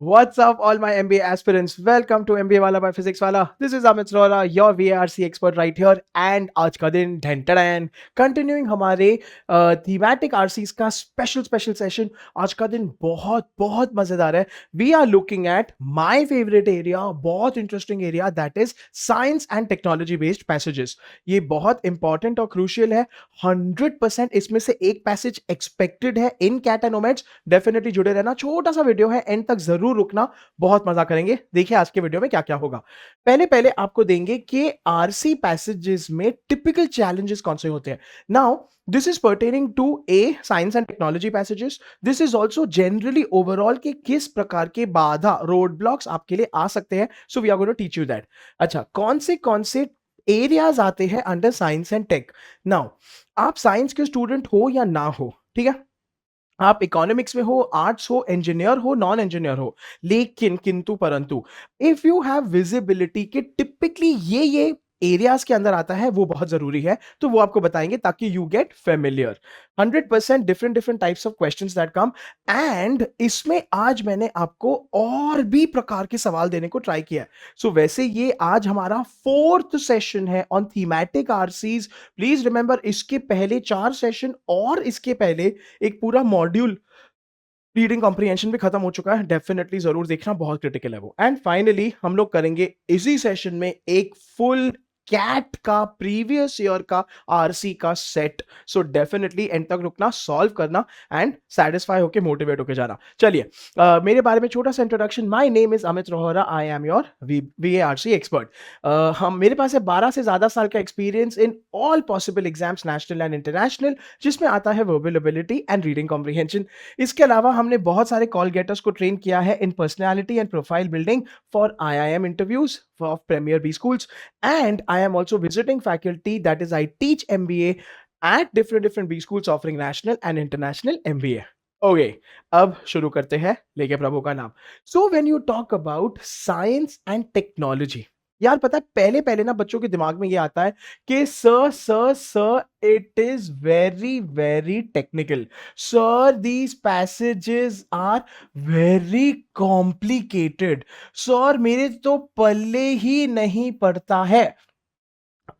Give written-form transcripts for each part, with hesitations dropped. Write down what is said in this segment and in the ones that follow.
What's up, all my MBA aspirants? Welcome to MBA Wala by Physics Wala. This is Amit Rola, your VARC expert right here. And आज का दिन ढंटड़ैन continuing हमारे thematic RCs का special session. आज का दिन बहुत बहुत मजेदार है. We are looking at my favourite area, बहुत interesting area, that is science and technology based passages. ये बहुत इंपॉर्टेंट और क्रूशियल है. 100% इसमें से एक पैसेज एक्सपेक्टेड है इन कैट एंड ओमेट्स. डेफिनेटली जुड़े रहना. छोटा सा वीडियो है, एंड तक जरूर रुकना, बहुत मजा करेंगे. देखिए आज के वीडियो में क्या क्या होगा. पहले पहले आपको देंगे कि आरसी पैसेजेस में टिपिकल चैलेंजेस कौन से होते हैं. Now this is pertaining to a science and technology passages. This is also generally overall के किस प्रकार के बाधा रोड ब्लॉक्स आपके लिए आ सकते हैं. So we are going to teach you that. अच्छा, कौन से एरियाज आते हैं under science and tech. Now आप साइंस के स्टूडेंट हो या ना हो, ठीक है, आप इकोनॉमिक्स में हो, आर्ट्स हो, इंजीनियर हो, नॉन इंजीनियर हो, लेकिन किंतु परंतु इफ यू हैव विजिबिलिटी के टिपिकली ये एरियाज के अंदर आता है, वो बहुत जरूरी है. तो वो आपको बताएंगे ताकि you get familiar. 100% different different types of questions that come. And इसमें आज मैंने आपको और भी प्रकार के सवाल देने को ट्राई किया है. सो वैसे ये आज हमारा 4th सेशन है on thematic RCs. Please remember, इसके पहले 4 सेशन और इसके पहले एक पूरा मॉड्यूल रीडिंग कॉम्प्रिहेंशन भी खत्म हो चुका है. डेफिनेटली जरूर देखना, बहुत क्रिटिकल है वो. एंड फाइनली हम लोग करेंगे इसी सेशन में एक फुल कैट का प्रीवियस ईयर का आरसी का सेट. सो डेफिनेटली एंड तक रुकना, सॉल्व करना एंड सेटिस्फाई होके मोटिवेट होके जाना. चलिए, मेरे बारे में छोटा सा introduction. My name is Amit Rohra. I am your VARC expert. हम मेरे पास है 12 से ज्यादा साल का experience in all possible exams, national and international, जिसमें आता है verbal ability and reading comprehension. इसके अलावा हमने बहुत सारे कॉल गेटर्स को ट्रेन किया है in personality and profile building for IIM interviews of Premier B schools, and I am also visiting faculty, that is I teach MBA at different B schools offering national and international MBA. Okay, अब शुरू करते हैं लेके प्रभु का नाम. So when you talk about science and technology, यार पता है पहले पहले ना बच्चों के दिमाग में ये आता है कि sir it is very very technical. Sir these passages are very complicated. Sir मेरे तो पल्ले ही नहीं पड़ता है.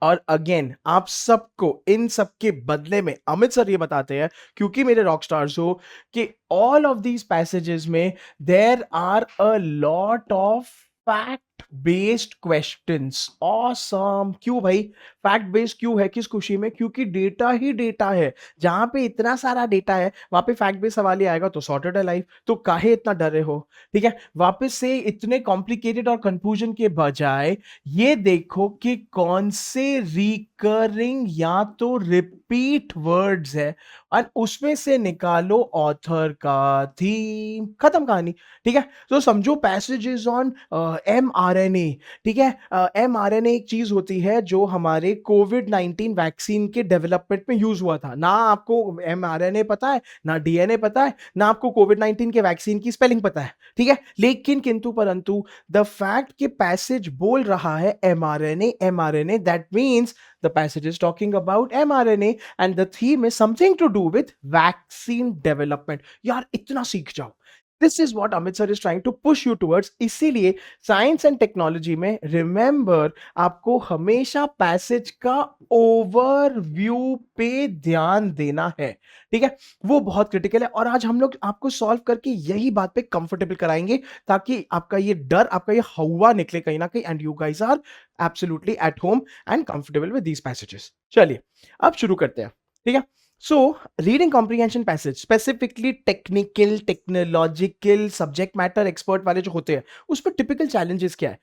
और अगेन आप सबको इन सब के बदले में अमित सर ये बताते हैं, क्योंकि मेरे रॉक स्टार्स हो, कि ऑल ऑफ दीज पैसेजेस में there are a lot of fact based questions. Awesome. क्यों भाई फैक्ट बेस्ड क्यों है, किस खुशी में? क्योंकि डेटा ही डेटा है. जहां पे इतना सारा डेटा है वहां पे फैक्ट बेस्ड सवाल ही आएगा. तो सॉर्टेड है लाइफ. तो काहे इतना डर रहे हो? ठीक है, वापस से इतने कॉम्प्लिकेटेड और कंफ्यूजन के बजाय ये देखो कि कौन से रिकरिंग या तो रिपीट वर्ड्स है और उसमें से निकालो ऑथर का थीम. खत्म कहानी. ठीक है, तो समझो पैसेजेस ऑन mRNA. ठीक है, mRNA एक चीज होती है जो हमारे कोविड-19 वैक्सीन के डेवलपमेंट में यूज हुआ था. ना आपको mRNA पता है, ना DNA पता है, ना आपको कोविड-19 के वैक्सीन की स्पेलिंग पता है. ठीक है, लेकिन किंतु परंतु द फैक्ट कि पैसेज बोल रहा है mRNA, that means the passage is talking about mRNA and the theme is something to do with vaccine development. यार इतना सीख जाओ. This is what Amit sir is trying to push you towards. इसीलिए science and technology में remember आपको हमेशा passage का overview पे ध्यान देना है. ठीक है, वो बहुत क्रिटिकल है. और आज हम लोग आपको सॉल्व करके यही बात पे कंफर्टेबल कराएंगे ताकि आपका ये डर, आपका ये हवा निकले कहीं ना कहीं, and you guys are absolutely at home and comfortable with these passages. चलिए अब शुरू करते हैं. ठीक है, so reading comprehension passage specifically technical, technological, subject matter expert वाले जो होते हैं, उस पर टिपिकल चैलेंजेस क्या है?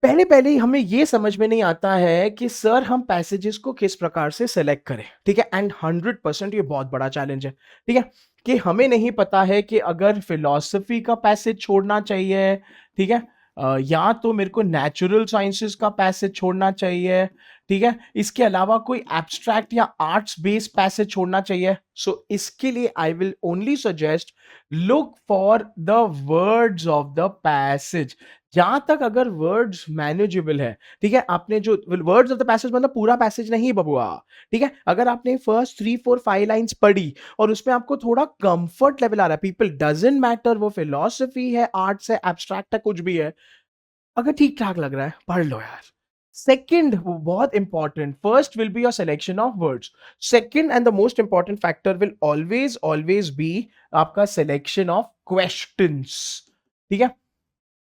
पहले पहले ही हमें ये समझ में नहीं आता है कि सर हम पैसेजेस को किस प्रकार से सेलेक्ट करें. ठीक है, एंड 100% ये बहुत बड़ा चैलेंज है. ठीक है, कि हमें नहीं पता है कि अगर फिलॉसफी का पैसेज छोड़ना चाहिए, ठीक है, या तो मेरे को नेचुरल साइंसेस का पैसेज छोड़ना चाहिए. ठीक है, इसके अलावा कोई एब्स्ट्रैक्ट या आर्ट्स बेस्ड पैसेज छोड़ना चाहिए. सो इसके लिए I will only suggest look for the words of the passage. जहाँ तक अगर वर्ड्स मैनेजेबल है, ठीक है? आपने जो वर्ड्स ऑफ द पैसेज मतलब पूरा पैसेज नहीं बबुआ, ठीक है? अगर आपने फर्स्ट 3, 4, 5 लाइन्स पढ़ी और उसमें आपको थोड़ा कम्फर्ट लेवल आ रहा है, पीपल डज़न्ट मैटर वो फिलॉसफी है, आर्ट्स है, एब्स्ट्रैक्ट है, कुछ भी है। अगर ठीक-ठाक लग रहा है, पढ़ लो यार। सेकंड वो बहुत important, first will be your selection of words. Second and the most important factor will always be आपका सिलेक्शन ऑफ क्वेश्चंस, ठीक है?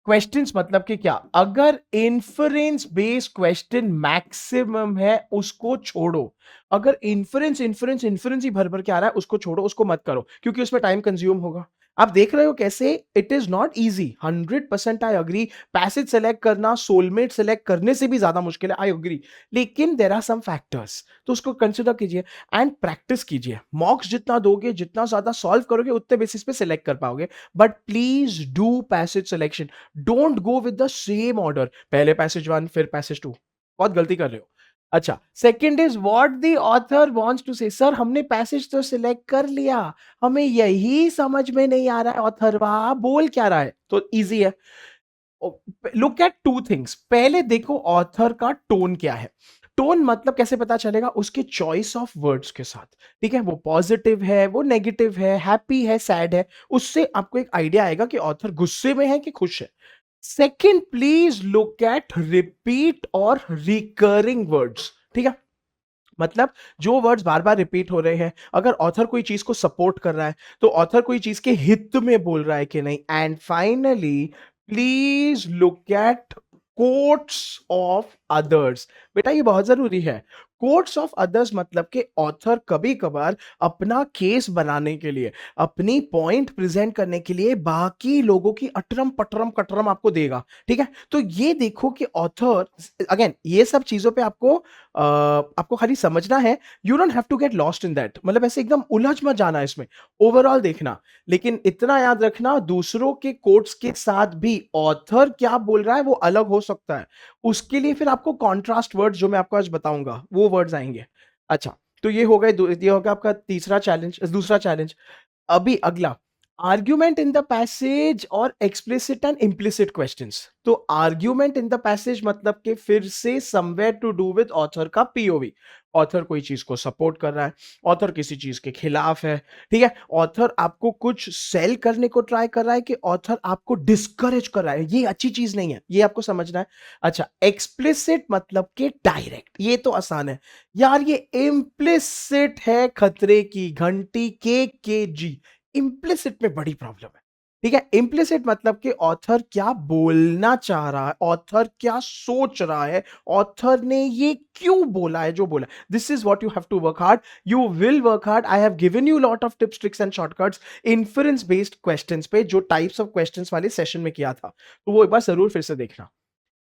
क्वेश्चंस मतलब कि क्या? अगर इन्फरेंस बेस्ड क्वेश्चन मैक्सिमम है, उसको छोड़ो। अगर इन्फरेंस ही भर-भर के आ रहा है, उसको छोड़ो, उसको मत करो, क्योंकि उसमें टाइम कंज्यूम होगा। आप देख रहे हो कैसे it is not easy, 100% I agree. Passage select करना सोलमेट सेलेक्ट करने से भी ज़्यादा मुश्किल है, आई एग्री। लेकिन देयर आर सम फैक्टर्स, तो उसको कंसिडर कीजिए एंड प्रैक्टिस कीजिए। मॉक्स जितना दोगे, जितना ज़्यादा सॉल्व करोगे, उतने बेसिस पे सिलेक्ट कर पाओगे। But please do passage selection. Don't go with the same order, पहले पैसेज 1 फिर पैसेज 2, बहुत गलती कर रहे हो। अच्छा, second is what the author wants to say. Sir हमने पैसेज तो सिलेक्ट कर लिया, हमें यही समझ में नहीं आ रहा है ऑथर बोल क्या रहा है, तो इजी है। लुक एट टू थिंग्स, पहले देखो ऑथर का टोन क्या है। टोन मतलब कैसे पता चलेगा? उसके चॉइस ऑफ वर्ड्स के साथ, ठीक है? वो पॉजिटिव है, वो नेगेटिव है, हैप्पी है, सैड है, उससे आपको एक आइडिया आएगा कि ऑथर गुस्से में है कि खुश है। Second, please look at repeat और रिकरिंग वर्ड्स, ठीक है? मतलब जो वर्ड्स बार बार रिपीट हो रहे हैं, अगर ऑथर कोई चीज को सपोर्ट कर रहा है, तो ऑथर कोई चीज के हित में बोल रहा है कि नहीं। And finally please look at quotes of others. बेटा ये बहुत जरूरी है। कोट्स ऑफ अदर्स मतलब कि ऑथर कभी कभार अपना केस बनाने के लिए, अपनी पॉइंट प्रेजेंट करने के लिए बाकी लोगों की अटरम पटरम कटरम आपको देगा, ठीक है? तो ये देखो कि ऑथर, अगेन ये सब चीजों पे आपको खाली समझना है। You don't have to get lost in that, मतलब ऐसे एकदम उलझ मत जाना इसमें, ओवरऑल देखना। लेकिन इतना याद रखना, दूसरों के कोट्स के साथ भी ऑथर क्या बोल रहा है वो अलग हो सकता है। उसके लिए फिर आपको कॉन्ट्रास्ट वर्ड्स जो मैं आपको आज बताऊंगा वो वर्ड्स आएंगे। अच्छा, तो ये हो गए ये हो गया आपका तीसरा चैलेंज, दूसरा चैलेंज। अभी अगला, आर्ग्यूमेंट इन द पैसेज और एक्सप्लिसिट एंड इम्प्लिसिट क्वेश्चंस। तो आर्ग्यूमेंट इन द पैसेज मतलब कि फिर से somewhere to do with author का पीओवी। ऑथर कोई चीज को सपोर्ट कर रहा है, ऑथर किसी चीज के खिलाफ है, ठीक है? ऑथर आपको कुछ सेल करने को ट्राई कर रहा है कि ऑथर आपको डिस्करेज कर रहा है, ये अच्छी चीज नहीं है, ये आपको समझना है। अच्छा, एक्सप्लिसिट मतलब कि डायरेक्ट, ये तो आसान है यार। ये इम्प्लिसिट है खतरे की घंटी के जी। इम्प्लिसिट में बड़ी प्रॉब्लम है, ठीक है? इम्प्लिसिट मतलब कि ऑथर क्या बोलना चाह रहा है, ऑथर क्या सोच रहा है, ऑथर ने ये क्यों बोला है जो बोला। This is what you have to work hard. You will work hard. I have given you lot of tips tricks and shortcuts inference based questions पे, जो टाइप्स ऑफ क्वेश्चंस वाले सेशन में किया था, तो वो एक बार जरूर फिर से देखना।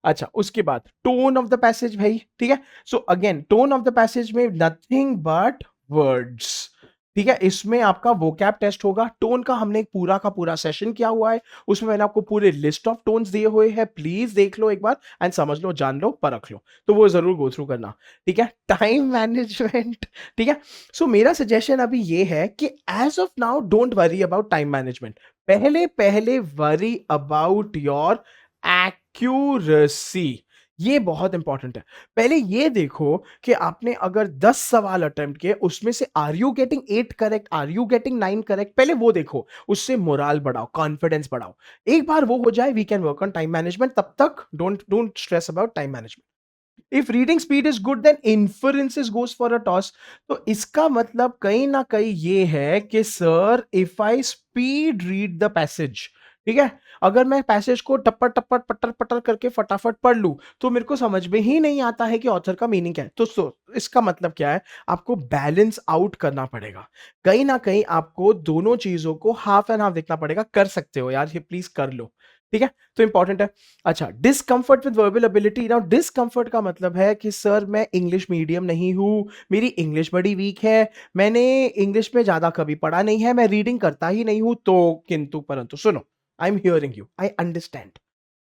अच्छा, उसके बाद टोन ऑफ द पैसेज भाई, ठीक है? So again tone of the passage में नथिंग बट वर्ड्स, ठीक है? इसमें आपका वोकैब टेस्ट होगा। टोन का हमने एक पूरा का पूरा सेशन किया हुआ है, उसमें मैंने आपको पूरे लिस्ट ऑफ टोन्स दिए हुए हैं, प्लीज देख लो एक बार एंड समझ लो, जान लो, परख लो, तो वो जरूर गो थ्रू करना, ठीक है? टाइम मैनेजमेंट, ठीक है? सो मेरा सजेशन अभी ये है कि as of now don't worry about time management. पहले पहले वरी अबाउट योर एक्यूरेसी। ये बहुत इंपॉर्टेंट है। पहले ये देखो कि आपने अगर 10 सवाल अटेम्प्ट किए, उसमें से are you getting 8 correct, are you getting 9 correct, पहले वो देखो। उससे मोराल बढ़ाओ, कॉन्फिडेंस बढ़ाओ। एक बार वो हो जाए, we can work on time management. तब तक don't stress about time management. If reading speed is good then inferences goes for a toss. तो इसका मतलब कहीं ना कहीं ये है कि sir if I speed read the passage, ठीक है, अगर मैं पैसेज को टप्पर टप्पर पटर पटर करके फटाफट पढ़ लूं, तो मेरे को समझ में ही नहीं आता है कि ऑथर का मीनिंग क्या है। तो इसका मतलब क्या है? आपको बैलेंस आउट करना पड़ेगा। कहीं ना कहीं आपको दोनों चीजों को हाफ एंड हाफ देखना पड़ेगा। कर सकते हो यार, ये प्लीज कर लो, ठीक है? तो इंपॉर्टेंट है। अच्छा, discomfort with verbal ability. Now discomfort का मतलब है कि सर मैं इंग्लिश मीडियम नहीं हूं, मेरी इंग्लिश बड़ी वीक है, मैंने इंग्लिश में ज्यादा कभी पढ़ा नहीं है, मैं रीडिंग करता ही नहीं हूं। तो किंतु परंतु सुनो, I am hearing you, I understand.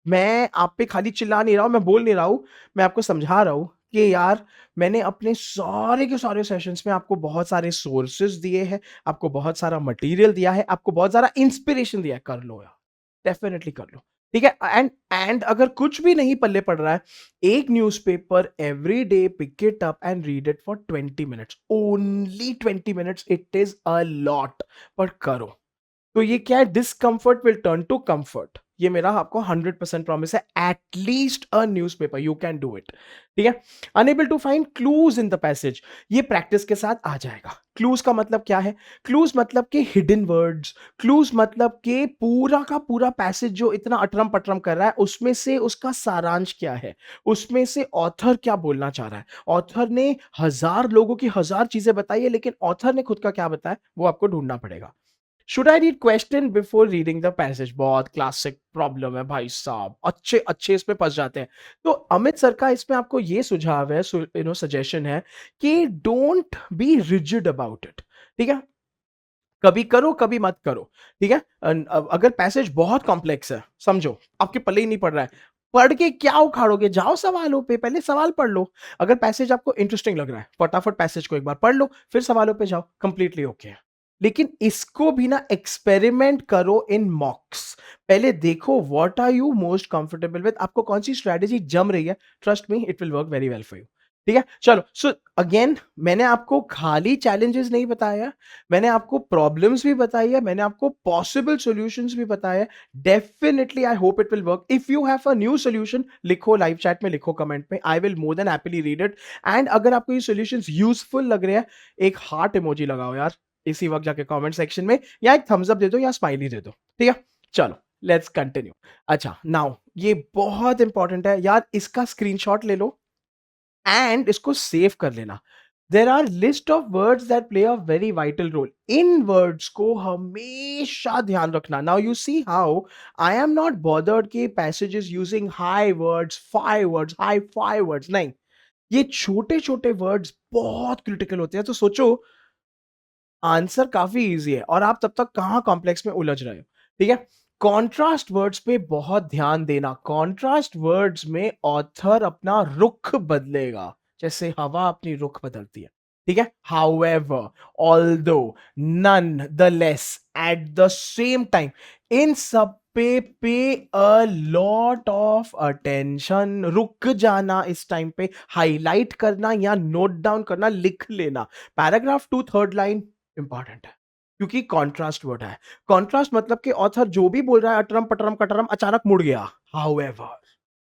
मैं आप पे खाली चिल्ला नहीं रहा हूं, मैं बोल नहीं रहा हूं, मैं आपको समझा रहा हूं कि यार मैंने अपने सारे के सारे सेशंस में आपको बहुत सारे सोर्सेज दिए हैं, आपको बहुत सारा मटेरियल दिया है, आपको बहुत सारा इंस्पिरेशन दिया है। कर लो यार, डेफिनेटली कर लो। ठीक है? एंड अगर कुछ भी नहीं पल्ले पड़ रहा है, एक newspaper every day pick it up and read it for 20 minutes, only 20 minutes, it is a lot, पर करो। तो ये क्या है, discomfort will turn to comfort, ये मेरा आपको 100% प्रॉमिस है। At least a newspaper you can do it. ठीक है? Unable to find clues in the passage, ये प्रैक्टिस के साथ आ जाएगा। क्लूज का मतलब क्या है? क्लूज मतलब कि हिडन वर्ड्स, क्लूज मतलब कि पूरा का पूरा पैसेज जो इतना अटरम पटरम कर रहा है, उसमें से उसका सारांश क्या है, उसमें से ऑथर क्या बोलना चाह रहा है। ऑथर ने हजार लोगों की हजार चीजें बताई है, लेकिन ऑथर ने खुद का क्या बताया वो आपको ढूंढना पड़ेगा। Should I read question before reading the passage, बहुत क्लासिक प्रॉब्लम है भाई साहब, अच्छे अच्छे इसमें फंस जाते हैं। तो अमित सर का इसमें आपको ये सुझाव है, सजेशन है कि don't be rigid about it. ठीक है? कभी करो कभी मत करो। ठीक है? अगर पैसेज बहुत कॉम्प्लेक्स है, समझो आपके पल्ले ही नहीं पड़ रहा है, पढ़ के क्या उखाड़ोगे, जाओ सवालों पे, पहले सवाल पढ़ लो। अगर पैसेज आपको इंटरेस्टिंग लग रहा है, फटाफट पैसेज को एक बार पढ़ लो, फिर सवालों पे जाओ, कंप्लीटली ओके। लेकिन इसको भी ना एक्सपेरिमेंट करो इन मॉक्स। पहले देखो what are you most comfortable with, आपको कौन सी स्ट्रेटेजी जम रही है। Trust me, it will work very well for you. ठीक है? चलो, सो अगेन, मैंने आपको खाली चैलेंजेस नहीं बताया, मैंने आपको प्रॉब्लम्स भी बताई है, मैंने आपको पॉसिबल सॉल्यूशंस भी बताया है। Definitely I hope it will work. If you have a new solution, लिखो लाइव चैट में, लिखो कमेंट में, I will more than happily read it. And अगर आपको ये सॉल्यूशंस यूजफुल लग रहे हैं, एक हार्ट इमोजी लगाओ यार इसी वक्त जाके कमेंट सेक्शन में, या एक थम्स अप दे दो या स्माइली दे दो। ठीक है? चलो, लेट्स कंटिन्यू। अच्छा, नाउ ये बहुत इंपॉर्टेंट है यार, इसका स्क्रीनशॉट ले लो एंड इसको सेव कर लेना। There are list of words that play a very vital role, इन वर्ड्स को हमेशा ध्यान रखना। Now you see how I am not bothered कि passages using high words, five words, high five words, नहीं, ये छोटे छोटे वर्ड्स बहुत क्रिटिकल होते हैं। तो सोचो, आंसर काफी इजी है और आप तब तक कहां कॉम्प्लेक्स में उलझ रहे हो। ठीक है? कॉन्ट्रास्ट वर्ड्स पे बहुत ध्यान देना। कॉन्ट्रास्ट वर्ड्स में ऑथर अपना रुख बदलेगा, जैसे हवा अपनी रुख बदलती है। ठीक है? However, although, nonetheless, at the same time, इन सब पे अ लॉट ऑफ अटेंशन। रुक जाना इस टाइम पे, हाईलाइट करना या नोट डाउन करना, लिख लेना। Paragraph two third line important है, क्योंकि कॉन्ट्रास्ट वर्ड है। कॉन्ट्रास्ट मतलब कि ऑथर जो भी बोल रहा है अटरम पटरम कटरम, अचानक मुड़ गया। हाउएवर,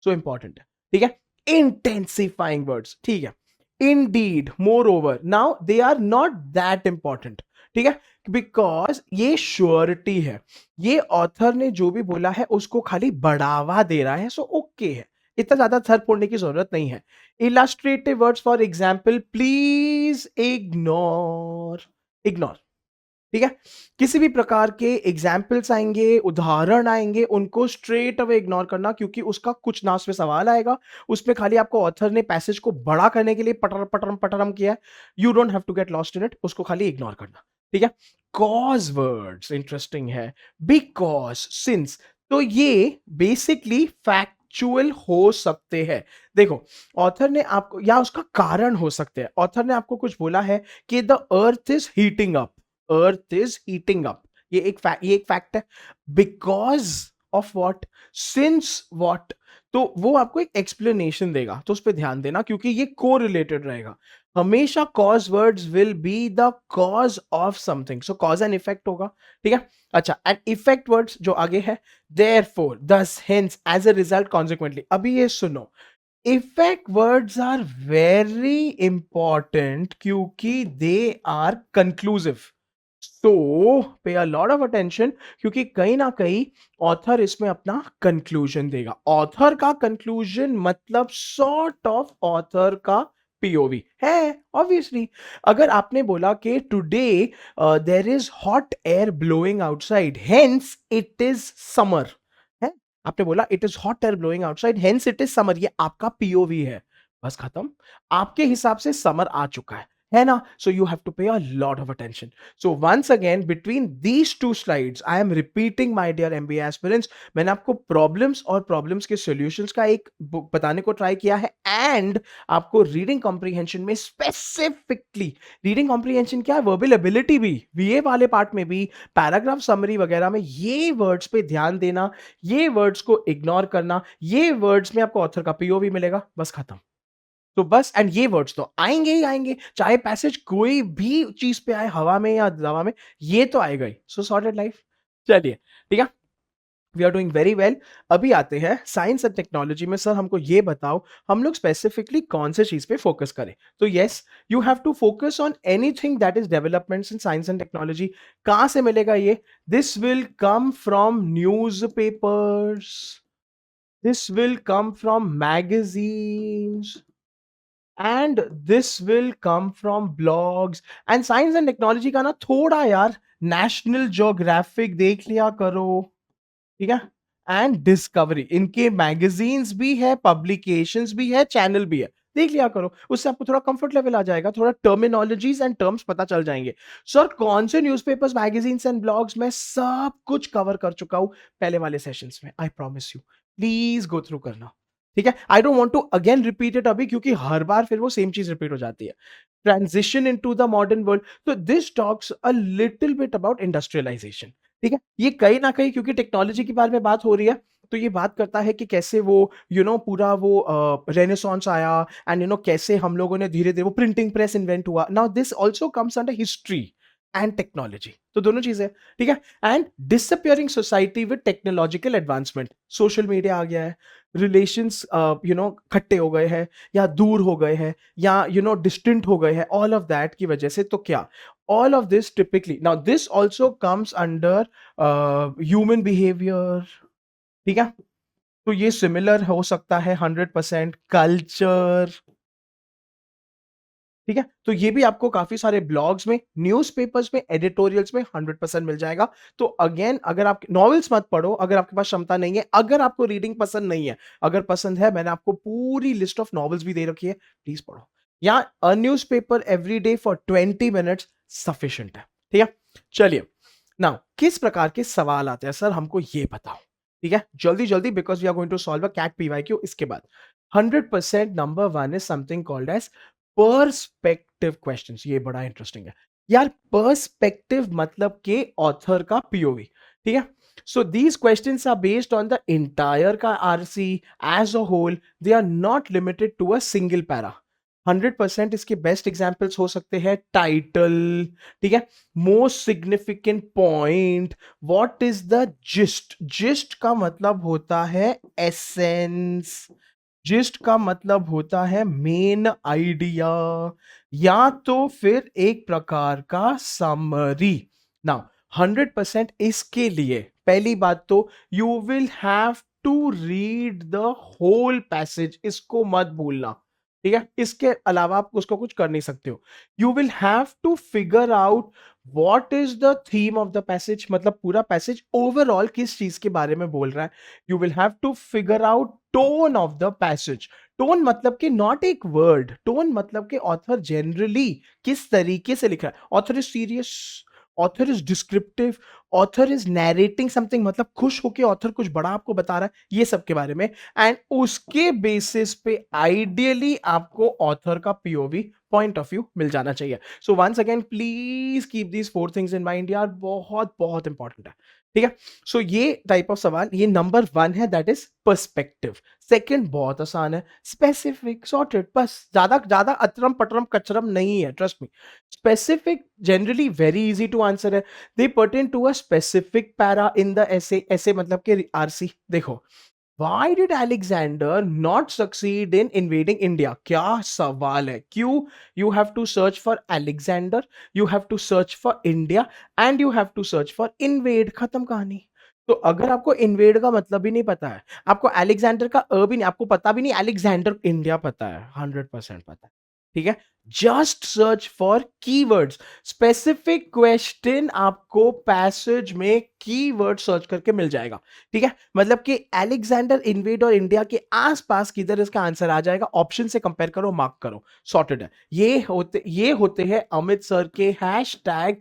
सो इंपॉर्टेंट है। ठीक है? इंटेंसिफाइंग वर्ड्स, ठीक है, indeed, moreover, now they are not that important. ठीक है? बिकॉज ये श्योरिटी है, ये ऑथर ने जो भी बोला है उसको खाली बढ़ावा दे रहा है, सो ओके है, इतना ज्यादा सर फोड़ने की जरूरत नहीं है। Illustrative words for example, please ignore, ignore. ठीक है? किसी भी प्रकार के एग्जाम्पल्स आएंगे, उदाहरण आएंगे, उनको स्ट्रेट अवे इग्नोर करना, क्योंकि उसका कुछ ना उसमें सवाल आएगा, उसमें खाली आपको ऑथर ने पैसेज को बड़ा करने के लिए पटर पटरम पटरम किया है। You don't have to get lost in it, उसको खाली इग्नोर करना। ठीक है? कॉज वर्ड्स इंटरेस्टिंग है, बिकॉज, सिंस, तो ये बेसिकली फैक्चुअल हो सकते हैं। देखो, ऑथर ने आपको, या उसका कारण हो सकते हैं, ऑथर ने आपको कुछ बोला है कि the earth is heating up, earth is heating up, ये एक फैक्ट है। Because of what, since what, तो वो आपको एक एक्सप्लेनेशन देगा, तो उस पर ध्यान देना, क्योंकि ये को रिलेटेड रहेगा। हमेशा cause words will be the cause of something, show cause and effect होगा। ठीक है? अच्छा, एंड इफेक्ट वर्ड्स जो आगे है, therefore, thus, hence, as a result, consequently। अभी ये सुनो, effect words are very important क्योंकि दे आर कंक्लूसिव। तो पे अ लॉट ऑफ अटेंशन, क्योंकि कहीं ना कहीं ऑथर इसमें अपना कंक्लूजन देगा। ऑथर का कंक्लूजन मतलब सॉर्ट ऑफ ऑथर का पीओवी है, ऑब्वियसली। अगर आपने बोला कि today there is hot air blowing outside, hence it is summer, है, आपने बोला it is hot air blowing outside, hence it is summer, ये आपका पीओवी है। बस खत्म, आपके हिसाब से समर आ चुका है। है ना? So you have to pay a lot of attention. So once again, between these two slides, I am repeating, my dear MBA aspirants, मैंने आपको प्रॉब्लम्स और प्रॉब्लम्स के सॉल्यूशंस का एक बताने को ट्राई किया है, एंड आपको रीडिंग कॉम्प्रिहेंशन में स्पेसिफिकली, रीडिंग कॉम्प्रिहेंशन क्या है, वर्बल एबिलिटी भी, वीए वाले पार्ट में भी, पैराग्राफ समरी वगैरह में ये वर्ड्स पे ध्यान देना, ये वर्ड्स को इग्नोर करना, ये वर्ड्स में आपको ऑथर का पीओवी मिलेगा, बस खत्म। तो बस, एंड ये वर्ड्स तो आएंगे ही आएंगे, चाहे पैसेज कोई भी चीज पे आए, हवा में या दवा में, ये तो आएगा ही। सो सॉर्टेड लाइफ। चलिए, ठीक है, we are doing very well. अभी आते हैं साइंस एंड टेक्नोलॉजी में। सर हमको ये बताओ, हम लोग स्पेसिफिकली कौन से चीज पे फोकस करें? तो yes, you have to focus on anything that is developments in science and technology. कहां से मिलेगा ये? This will come from newspapers, this will come from magazines, and this will come from blogs. And science and technology का ना थोड़ा यार national geographic देख लिया करो, ठीक है, एंड डिस्कवरी, इनके मैगजीन्स भी है, पब्लिकेशंस भी है, चैनल भी है, देख लिया करो। उससे आपको थोड़ा कंफर्ट लेवल आ जाएगा, थोड़ा टर्मिनोलॉजीज एंड टर्म्स पता चल जाएंगे। सर कौन से न्यूज़पेपर्स, मैगजीन्स एंड ब्लॉग्स? मैं सब कुछ कवर कर चुका हूं पहले वाले सेशंस में, I promise you. Please go through करना, ठीक है? I don't want to again repeat it अभी, क्योंकि हर बार फिर वो सेम चीज रिपीट हो जाती है। Transition into the modern world, तो this talks a little bit about industrialisation, ठीक है? ये कहीं ना कहीं, क्योंकि टेक्नोलॉजी के बारे में बात हो रही है, तो ये बात करता है कि कैसे वो पूरा वो रेनेसॉन्स आया, एंड कैसे हम लोगों ने धीरे धीरे वो प्रिंटिंग प्रेस इन्वेंट हुआ। Now this also comes under history and technology, तो दोनों चीजें, ठीक है? And disappearing society with technological advancement, social media आ गया है, रिलेशंस खट्टे हो गए हैं, या दूर हो गए हैं, या डिस्टेंट हो गए हैं, ऑल ऑफ दैट की वजह से। तो क्या, all of this typically, now this also comes under human behavior, ठीक है? तो ये सिमिलर हो सकता है 100%। कल्चर, ठीक है, तो ये भी आपको काफी सारे ब्लॉग्स में, न्यूज़पेपर्स में, एडिटोरियल्स में 100% मिल जाएगा। तो अगेन, अगर आप नॉवेल्स मत पढ़ो, अगर आपके पास क्षमता नहीं है, अगर आपको रीडिंग पसंद नहीं है, अगर पसंद है, मैंने आपको पूरी लिस्ट ऑफ नॉवेल्स भी दे रखी है, प्लीज पढ़ो। या a newspaper every day for 20 minutes sufficient है, ठीक है? चलिए, नाउ किस प्रकार के सवाल आते हैं सर, हमको ये बताओ, ठीक है? जल्दी जल्दी, because we are going to solve a CAT PYQ इसके बाद। 100% number one is something called as perspective questions. ये बड़ा इंटरेस्टिंग है यार। पर्सपेक्टिव मतलब के ऑथर का पीओवी, ठीक है? So these questions are based on the entire का RC as a whole, they are not limited to a single para. 100% इसके बेस्ट एग्जाम्पल्स हो सकते हैं टाइटल, ठीक है, most significant point, what is the gist, gist का मतलब होता है एसेंस, जिस्ट का मतलब होता है मेन आइडिया, या तो फिर एक प्रकार का समरी। नाउ 100% इसके लिए पहली बात तो you will have to read the whole passage, इसको मत भूलना, ठीक है? इसके अलावा आप उसको कुछ कर नहीं सकते हो। You will have to figure out what is the theme of the passage, मतलब पूरा पैसेज ओवरऑल किस चीज के बारे में बोल रहा है। You will have to figure out tone of the passage. Tone मतलब कि नॉट एक वर्ड, टोन मतलब कि ऑथर जनरली किस तरीके से लिख रहा है। Author is serious, author is descriptive, author is narrating something, मतलब खुश होके ऑथर कुछ बड़ा आपको बता रहा है, ये सब के बारे में। एंड उसके बेसिस पे आइडियली आपको ऑथर का पीओवी पॉइंट ऑफ व्यू मिल जाना चाहिए। So once again please keep these 4 things in mind यार, बहुत बहुत इंपॉर्टेंट है, ठीक है? सो ये टाइप ऑफ सवाल, ये नंबर वन है, दैट इज पर्सपेक्टिव। सेकंड बहुत आसान है, स्पेसिफिक, सॉर्टेड, बस ज्यादा ज्यादा अतरम पटरम कचरम नहीं है, trust me. Specific generally very easy to answer है, they pertain to a specific para in the essay, ऐसे मतलब के आरसी। देखो, Why did Alexander not succeed in invading India? क्या सवाल है? क्यों? You have to search for Alexander, you have to search for India, and you have to search for invade. खत्म कहानी। तो अगर आपको इन्वेड का मतलब भी नहीं पता है, आपको अलेक्जेंडर का भी नहीं, आपको पता भी नहीं, अलेक्जेंडर इंडिया पता है, 100% पता है। ठीक है, just search for keywords. Specific question आपको पैसेज में कीवर्ड सर्च करके मिल जाएगा। ठीक है, मतलब कि अलेक्जेंडर इन्वेड और इंडिया के आसपास किधर इसका आंसर आ जाएगा, ऑप्शन से कंपेयर करो, मार्क करो, सॉर्टेड है। ये होते हैं अमित सर के हैशटैग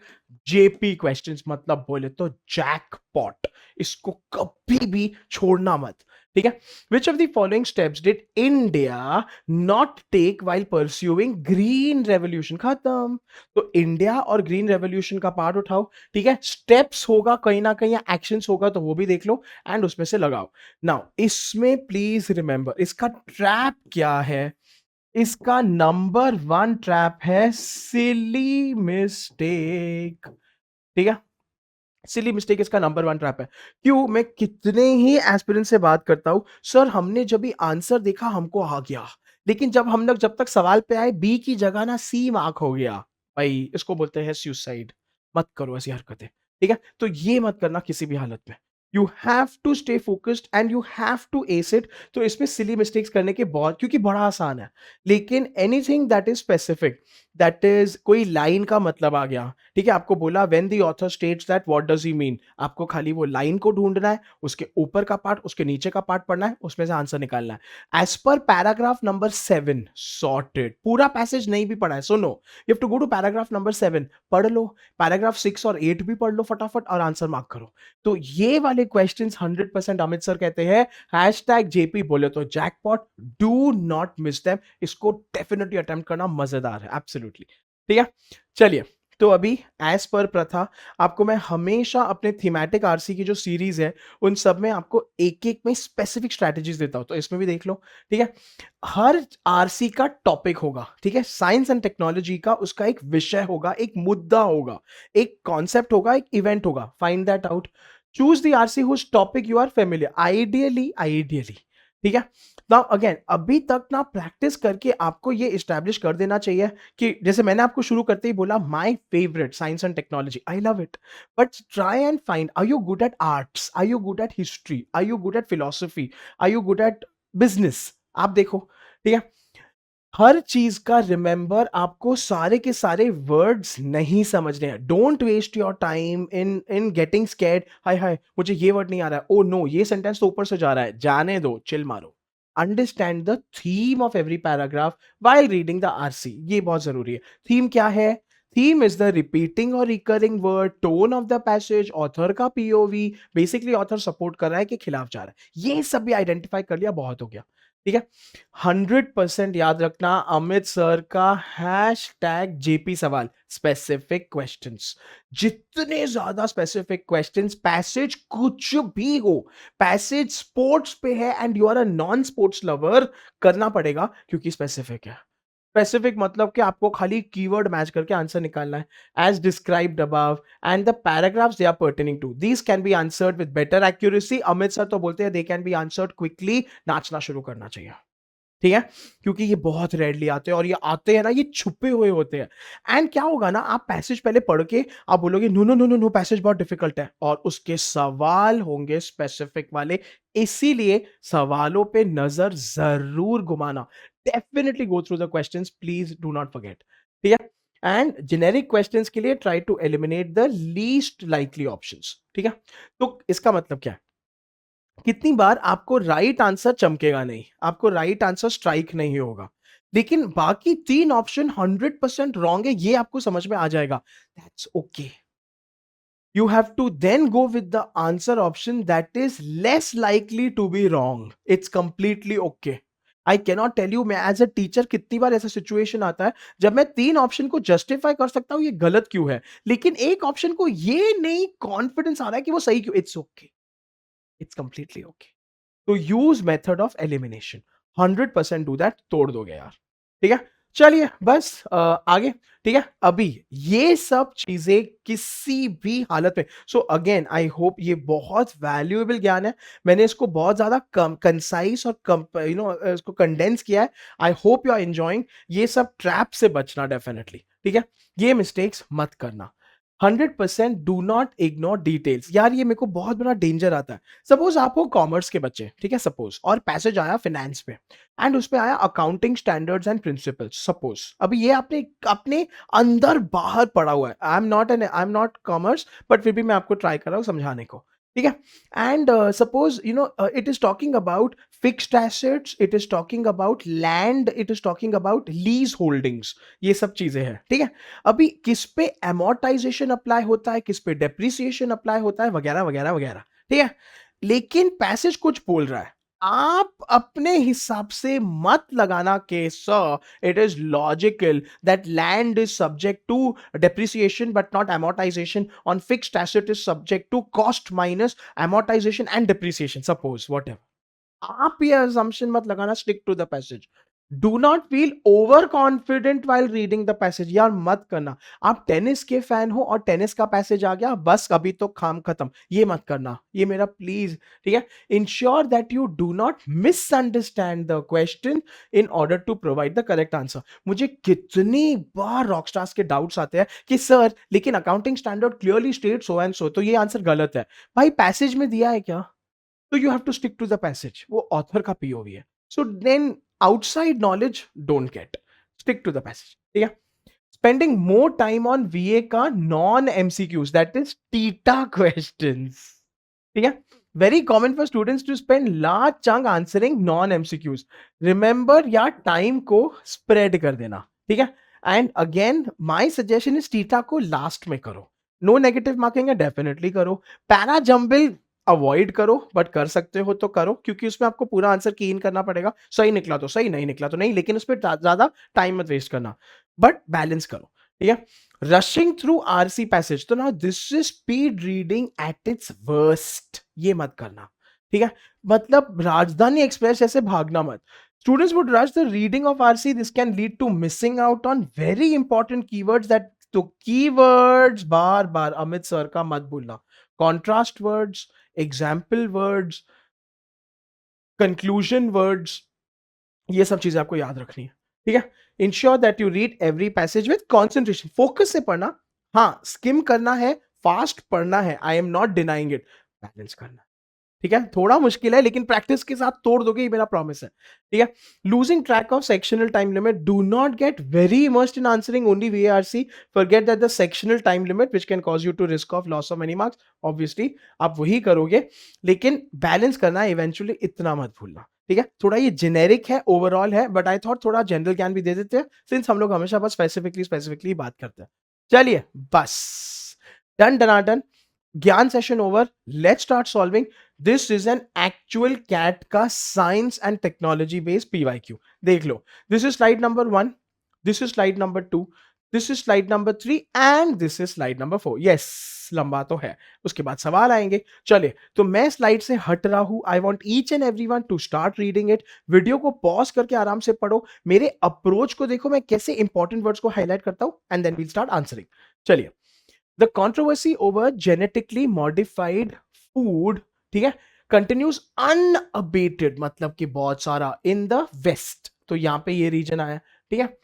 जेपी क्वेश्चंस, मतलब बोले तो जैकपॉट। इसको कभी भी छोड़ना मत। ठीक है, which of the following steps did India not take while pursuing green revolution? खत्म। तो इंडिया और ग्रीन रेवोल्यूशन का पार्ट उठाओ। ठीक है, स्टेप्स होगा कहीं ना कहीं, या एक्शंस होगा तो वो भी देख लो एंड उसमें से लगाओ। नाउ इसमें प्लीज रिमेंबर इसका ट्रैप क्या है। इसका नंबर वन ट्रैप है सिली मिस्टेक। ठीक है, सिली मिस्टेक इसका नंबर वन ट्रैप है। क्यों? मैं कितने ही एस्पिरेंट से बात करता हूं, सर हमने जब भी आंसर देखा हमको आ गया, लेकिन जब हम लोग जब तक सवाल पे आए बी की जगह ना सी मार्क हो गया। भाई इसको बोलते हैं सुसाइड। मत करो ऐसी हरकतें। ठीक है, तो ये मत करना किसी भी हालत में। You have to stay focused and you have to ace it. तो इसमें सिली मिस्टेक्स करने के बहुत, क्योंकि बड़ा आसान है, लेकिन anything that is specific, that is कोई लाइन का मतलब आ गया। ठीक है, आपको बोला when the author states that what does he mean, आपको खाली वो लाइन को ढूंढना है, उसके ऊपर का पार्ट उसके नीचे का पार्ट पढ़ना है, उसमें से आंसर निकालना है। एज पर पैराग्राफ नंबर 7 सॉर्टेड। पूरा पैसेज नहीं भी पढ़ा है, सुनो, you have to go to paragraph number 7, पढ़ लो। पैराग्राफ 6 और 8 भी पढ़ लो फटाफट और आंसर मार्क करो। तो ये वाले क्वेश्चंस 100% अमित सर कहते हैं हैशटैग जेपी बोले तो jackpot, do not miss them. इसको डेफिनेटली अटेम्प्ट करना मजेदार है, एब्सोल्युटली। ठीक है, चलिए। तो अभी एज पर प्रथा आपको मैं हमेशा अपने थीमेटिक आरसी की जो सीरीज है उन सब में आपको एक एक में स्पेसिफिक स्ट्रैटेजीज देता हूं, तो इसमें भी देख लो। ठीक है, हर आरसी का टॉपिक होगा। ठीक है, साइंस एंड टेक्नोलॉजी का उसका एक विषय होगा, एक मुद्दा होगा, एक कॉन्सेप्ट होगा, एक इवेंट होगा। Find that out. Choose the RC whose topic you are familiar, ideally. ठीक है, नाउ अगेन अभी तक ना प्रैक्टिस करके आपको ये इस्टेब्लिश कर देना चाहिए कि जैसे मैंने आपको शुरू करते ही बोला my favourite science and technology, I love it, but try and find, are you good at arts, are you good at history, are you good at philosophy, are you good at business? आप देखो। ठीक है, हर चीज का remember, आपको सारे के सारे वर्ड्स नहीं समझने हैं। Don't waste your time in in getting scared, हाय हाय मुझे ये वर्ड नहीं आ रहा है, ओ नो ये सेंटेंस तो ऊपर से जा रहा है, जाने दो, चिल मारो। Understand the theme of every paragraph while reading the RC, ये बहुत जरूरी है। थीम क्या है? थीम इज द रिपीटिंग और recurring word, tone of the passage, author का पीओवी, बेसिकली ऑथर सपोर्ट कर रहा है कि खिलाफ जा रहा है, ये सब भी आइडेंटिफाई कर लिया, बहुत हो गया। ठीक है, 100% याद रखना अमित सर का हैश टैग जेपी सवाल, स्पेसिफिक क्वेश्चंस। जितने ज्यादा स्पेसिफिक क्वेश्चंस, पैसेज कुछ भी हो, पैसेज स्पोर्ट्स पे है and you are a non sports lover, करना पड़ेगा क्योंकि स्पेसिफिक है। स्पेसिफिक मतलब कि आपको खाली कीवर्ड मैच करके आंसर निकालना है, as described above, and the paragraphs they are pertaining to these can be answered with better accuracy. Amit sir तो बोलते हैं they can be answered quickly, नाचना शुरू करना चाहिए। ठीक है, क्योंकि ये बहुत रेयरली आते हैं, और ये आते हैं ना, ये छुपे हुए होते हैं। एंड क्या होगा ना, आप पैसेज पहले पढ़ के आप बोलोगे no no no no no passage बहुत डिफिकल्ट है, और उसके सवाल होंगे स्पेसिफिक वाले। इसीलिए सवालों पे नजर जरूर घुमाना। Definitely go through the questions, please do not forget. ठीक है, एंड जेनेरिक क्वेश्चंस के लिए try to eliminate the least likely options. ठीक है, तो इसका मतलब क्या है? कितनी बार आपको राइट आंसर चमकेगा नहीं, आपको राइट आंसर स्ट्राइक नहीं होगा, लेकिन बाकी 3 ऑप्शन 100% रॉन्ग है, ये आपको समझ में आ जाएगा। That's okay. You have to then go with the answer option that is less likely to be wrong. It's completely okay. I cannot tell you, मैं एज अ टीचर कितनी बार ऐसा सिचुएशन आता है जब मैं 3 ऑप्शन को जस्टिफाई कर सकता हूं ये गलत क्यों है, लेकिन एक ऑप्शन को ये नहीं कॉन्फिडेंस आ रहा है कि वो सही क्यों। It's okay, it's completely okay. तो use method of elimination, 100% do that, तोड़ दोगे यार। ठीक है, चलिए बस आगे। ठीक है, अभी ये सब चीजें किसी भी हालत में, सो अगेन आई होप ये बहुत वैल्यूएबल ज्ञान है, मैंने इसको बहुत ज्यादा कंसाइज और इसको कंडेंस किया है। I hope you are enjoying. ये सब ट्रैप से बचना डेफिनेटली। ठीक है, ये मिस्टेक्स मत करना। 100% डू नॉट इग्नोर डिटेल्स। यार ये मेरे को बहुत बड़ा डेंजर आता है। सपोज आप हो कॉमर्स के बच्चे, ठीक है, सपोज, और पैसेज आया फाइनेंस पे एंड उस पे आया accounting standards and principles, suppose. अभी ये आपने अपने अंदर बाहर पढ़ा हुआ है। I am not commerce, but फिर भी मैं आपको ट्राई कर रहा हूँ समझाने को, ठीक है। And suppose you know it is talking about fixed assets, it is talking about land, it is talking about lease holdings, ये सब चीजें हैं, ठीक है। अभी किस पे amortization अप्लाई होता है, किस पे डेप्रिसिएशन अप्लाई होता है, वगैरह वगैरह वगैरह, ठीक है। लेकिन पैसेज कुछ बोल रहा है, आप अपने हिसाब से मत लगाना कि sir it is logical that land is subject to depreciation but not amortization on fixed asset is subject to cost minus amortization and depreciation, suppose whatever। आप ये assumption मत लगाना, stick to the passage। Do not feel over confident while reading the passage, यार मत करना। आप tennis के fan हो और टेनिस का पैसेज आ गया, बस अभी तो काम खत्म, ये मत करना, ये मेरा प्लीज, ठीक है। Ensure that you do not misunderstand the question in order to provide the correct answer. मुझे कितनी बार रॉकस्टार्स के डाउट्स आते हैं कि सर लेकिन accounting standard clearly state so and so, तो ये आंसर गलत है। भाई पैसेज में दिया है क्या? तो you have to stick to the passage, वो ऑथर का पीओवी है। So then outside knowledge don't get, stick to the passage, ठीक है। Spending more time on VA का non MCQs, that is TITA questions, ठीक है। Very common for students to spend large chunk answering non MCQs. Remember यार time को spread कर देना, ठीक है। And again my suggestion is TITA को लास्ट में करो। नो नेगेटिव मार्किंग है, डेफिनेटली करो। पैरा जंबल अवॉइड करो, बट कर सकते हो तो करो, क्योंकि उसमें आपको पूरा आंसर की इन करना पड़ेगा। सही निकला तो सही, नहीं निकला तो नहीं, लेकिन उस पर ज्यादा टाइम मत वेस्ट करना, बट बैलेंस करो, ठीक है। रशिंग थ्रू आरसी पैसेज, तो ना this is speed reading at its worst, ये मत करना, ठीक है। मतलब राजधानी एक्सप्रेस जैसे भागना मत। Students would rush the reading of RC, this can lead to missing out on very important keywords that, तो कीवर्ड्स बार बार अमित सर का मत भूलना। Contrast words, example words, conclusion words, ये सब चीजें आपको याद रखनी है, ठीक है। Ensure that you read every passage with concentration, focus से पढ़ना। हाँ, स्किम करना है, फास्ट पढ़ना है, I am not denying it, balance करना, ठीक है। थोड़ा मुश्किल है लेकिन प्रैक्टिस के साथ तोड़ दोगे, ये मेरा प्रॉमिस है, ठीक है। Losing track of sectional time limit, do not get very immersed in answering only VRC, forget that the sectional time limit which can cause you to risk of loss of many marks. Obviously आप वही करोगे, लेकिन balance करना है eventually, इतना मत भूलना, ठीक है। थोड़ा ये जेनेरिक है, ओवरऑल है, बट आई थॉट थोड़ा जनरल ज्ञान भी दे देते हैं, सिंस हम लोग हमेशा बस स्पेसिफिकली बात करते हैं। चलिए बस, डन डनाडन, ज्ञान session over, let's start solving. This is an actual CAT का science and technology based PYQ, देख लो। This is slide number 1, this is slide number 2, this is slide number 3 and this is slide number 4। Yes, लंबा तो है, उसके बाद सवाल आएंगे। चलिए, तो मैं स्लाइड से हट रहा हूं। I want each and everyone to start reading it. Video को पॉज करके आराम से पढ़ो, मेरे अप्रोच को देखो, मैं कैसे इंपॉर्टेंट वर्ड्स को हाईलाइट करता हूं, and then we'll start answering. चलिए, the controversy over genetically modified food, ठीक है, कंटिन्यूज अनअबेटेड, मतलब कि बहुत सारा इन द वेस्ट, तो यहां पे ये रीजन आया, ठीक है।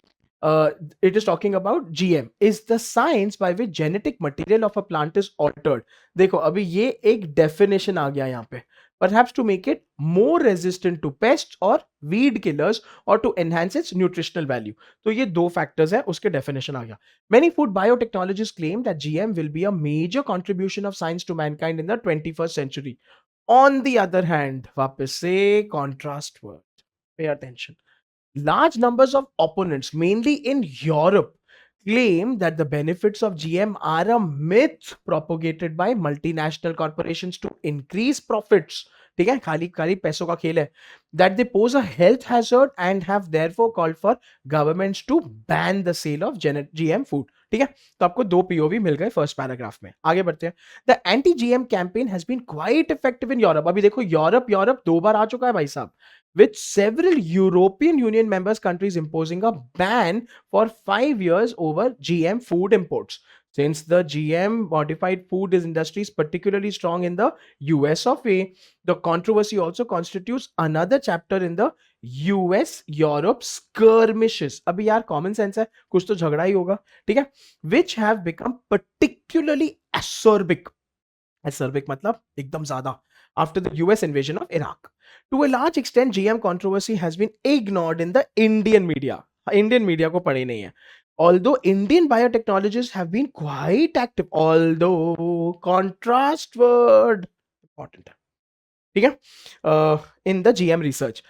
It is talking about GM is the science by which genetic material of a plant is altered. देखो अभी ये एक डेफिनेशन आ गया यहाँ पे, perhaps to make it more resistant to pests or weed killers or to enhance its nutritional value। तो ये दो फैक्टर्स है, उसके डेफिनेशन आ गया। Many food biotechnologists claim that GM will be a major contribution of science to mankind in the 21st century। On the other hand, वापस से contrast word, pay attention। Large numbers of opponents, mainly in Europe, claim that the benefits of GM are a myth propagated by multinational corporations to increase profits। ठीक है, खाली खाली पैसों का खेल है। That they pose a health hazard and have therefore called for governments to ban the sale of GM food। ठीक है, तो आपको दो पीओवी मिल गए फर्स्ट पैराग्राफ में। आगे बढ़ते हैं। The anti GM campaign has been quite effective in Europe. अभी देखो यूरोप दो बार आ चुका है भाई साहब, with several European Union members countries imposing a ban for 5 years over GM food imports। since the GM modified food industry is particularly strong in the US of A. The controversy also constitutes another chapter in the US Europe skirmishes. अभी यार common sense है, कुछ तो झगड़ा ही होगा, ठीक है, which have become particularly acerbic. Acerbic मतलब एकदम ज्यादा after the US invasion of Iraq. To a large extent, GM controversy has been ignored in the Indian media. Indian media को पढ़े नहीं है. Although Indian biotechnologists have been quite active, although contrast word important है, ठीक है, in the GM research.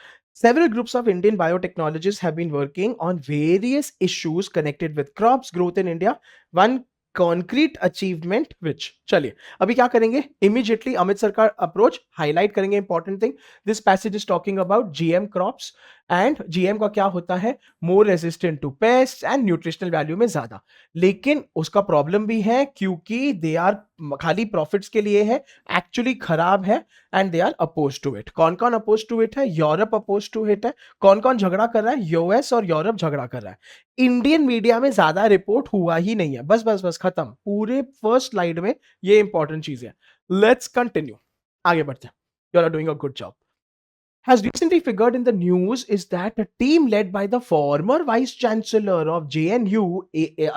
Several groups of Indian biotechnologists have been working on various issues connected with crops growth in India. One concrete achievement which, चलिए अभी क्या करेंगे, immediately Amit sir का approach highlight करेंगे. Important thing, this passage is talking about GM crops and GM का क्या होता है, more resistant to pest and nutritional value में ज्यादा. लेकिन उसका प्रॉब्लम भी है क्योंकि दे आर खाली प्रॉफिट्स के लिए है, एक्चुअली खराब है and they are oppose to it. कौन कौन अपोज टू इट है, यूरोप अपोज टू इट है. कौन कौन झगड़ा कर रहा है, यूएस और यूरोप झगड़ा कर रहा है. इंडियन मीडिया में ज्यादा रिपोर्ट हुआ ही नहीं है, बस बस बस खत्म. पूरे फर्स्ट स्लाइड में ये इंपॉर्टेंट चीज है. लेट्स कंटिन्यू, आगे बढ़ते हैं. You are doing a good job. Has recently figured in the news is that a team led by the former Vice Chancellor of JNU,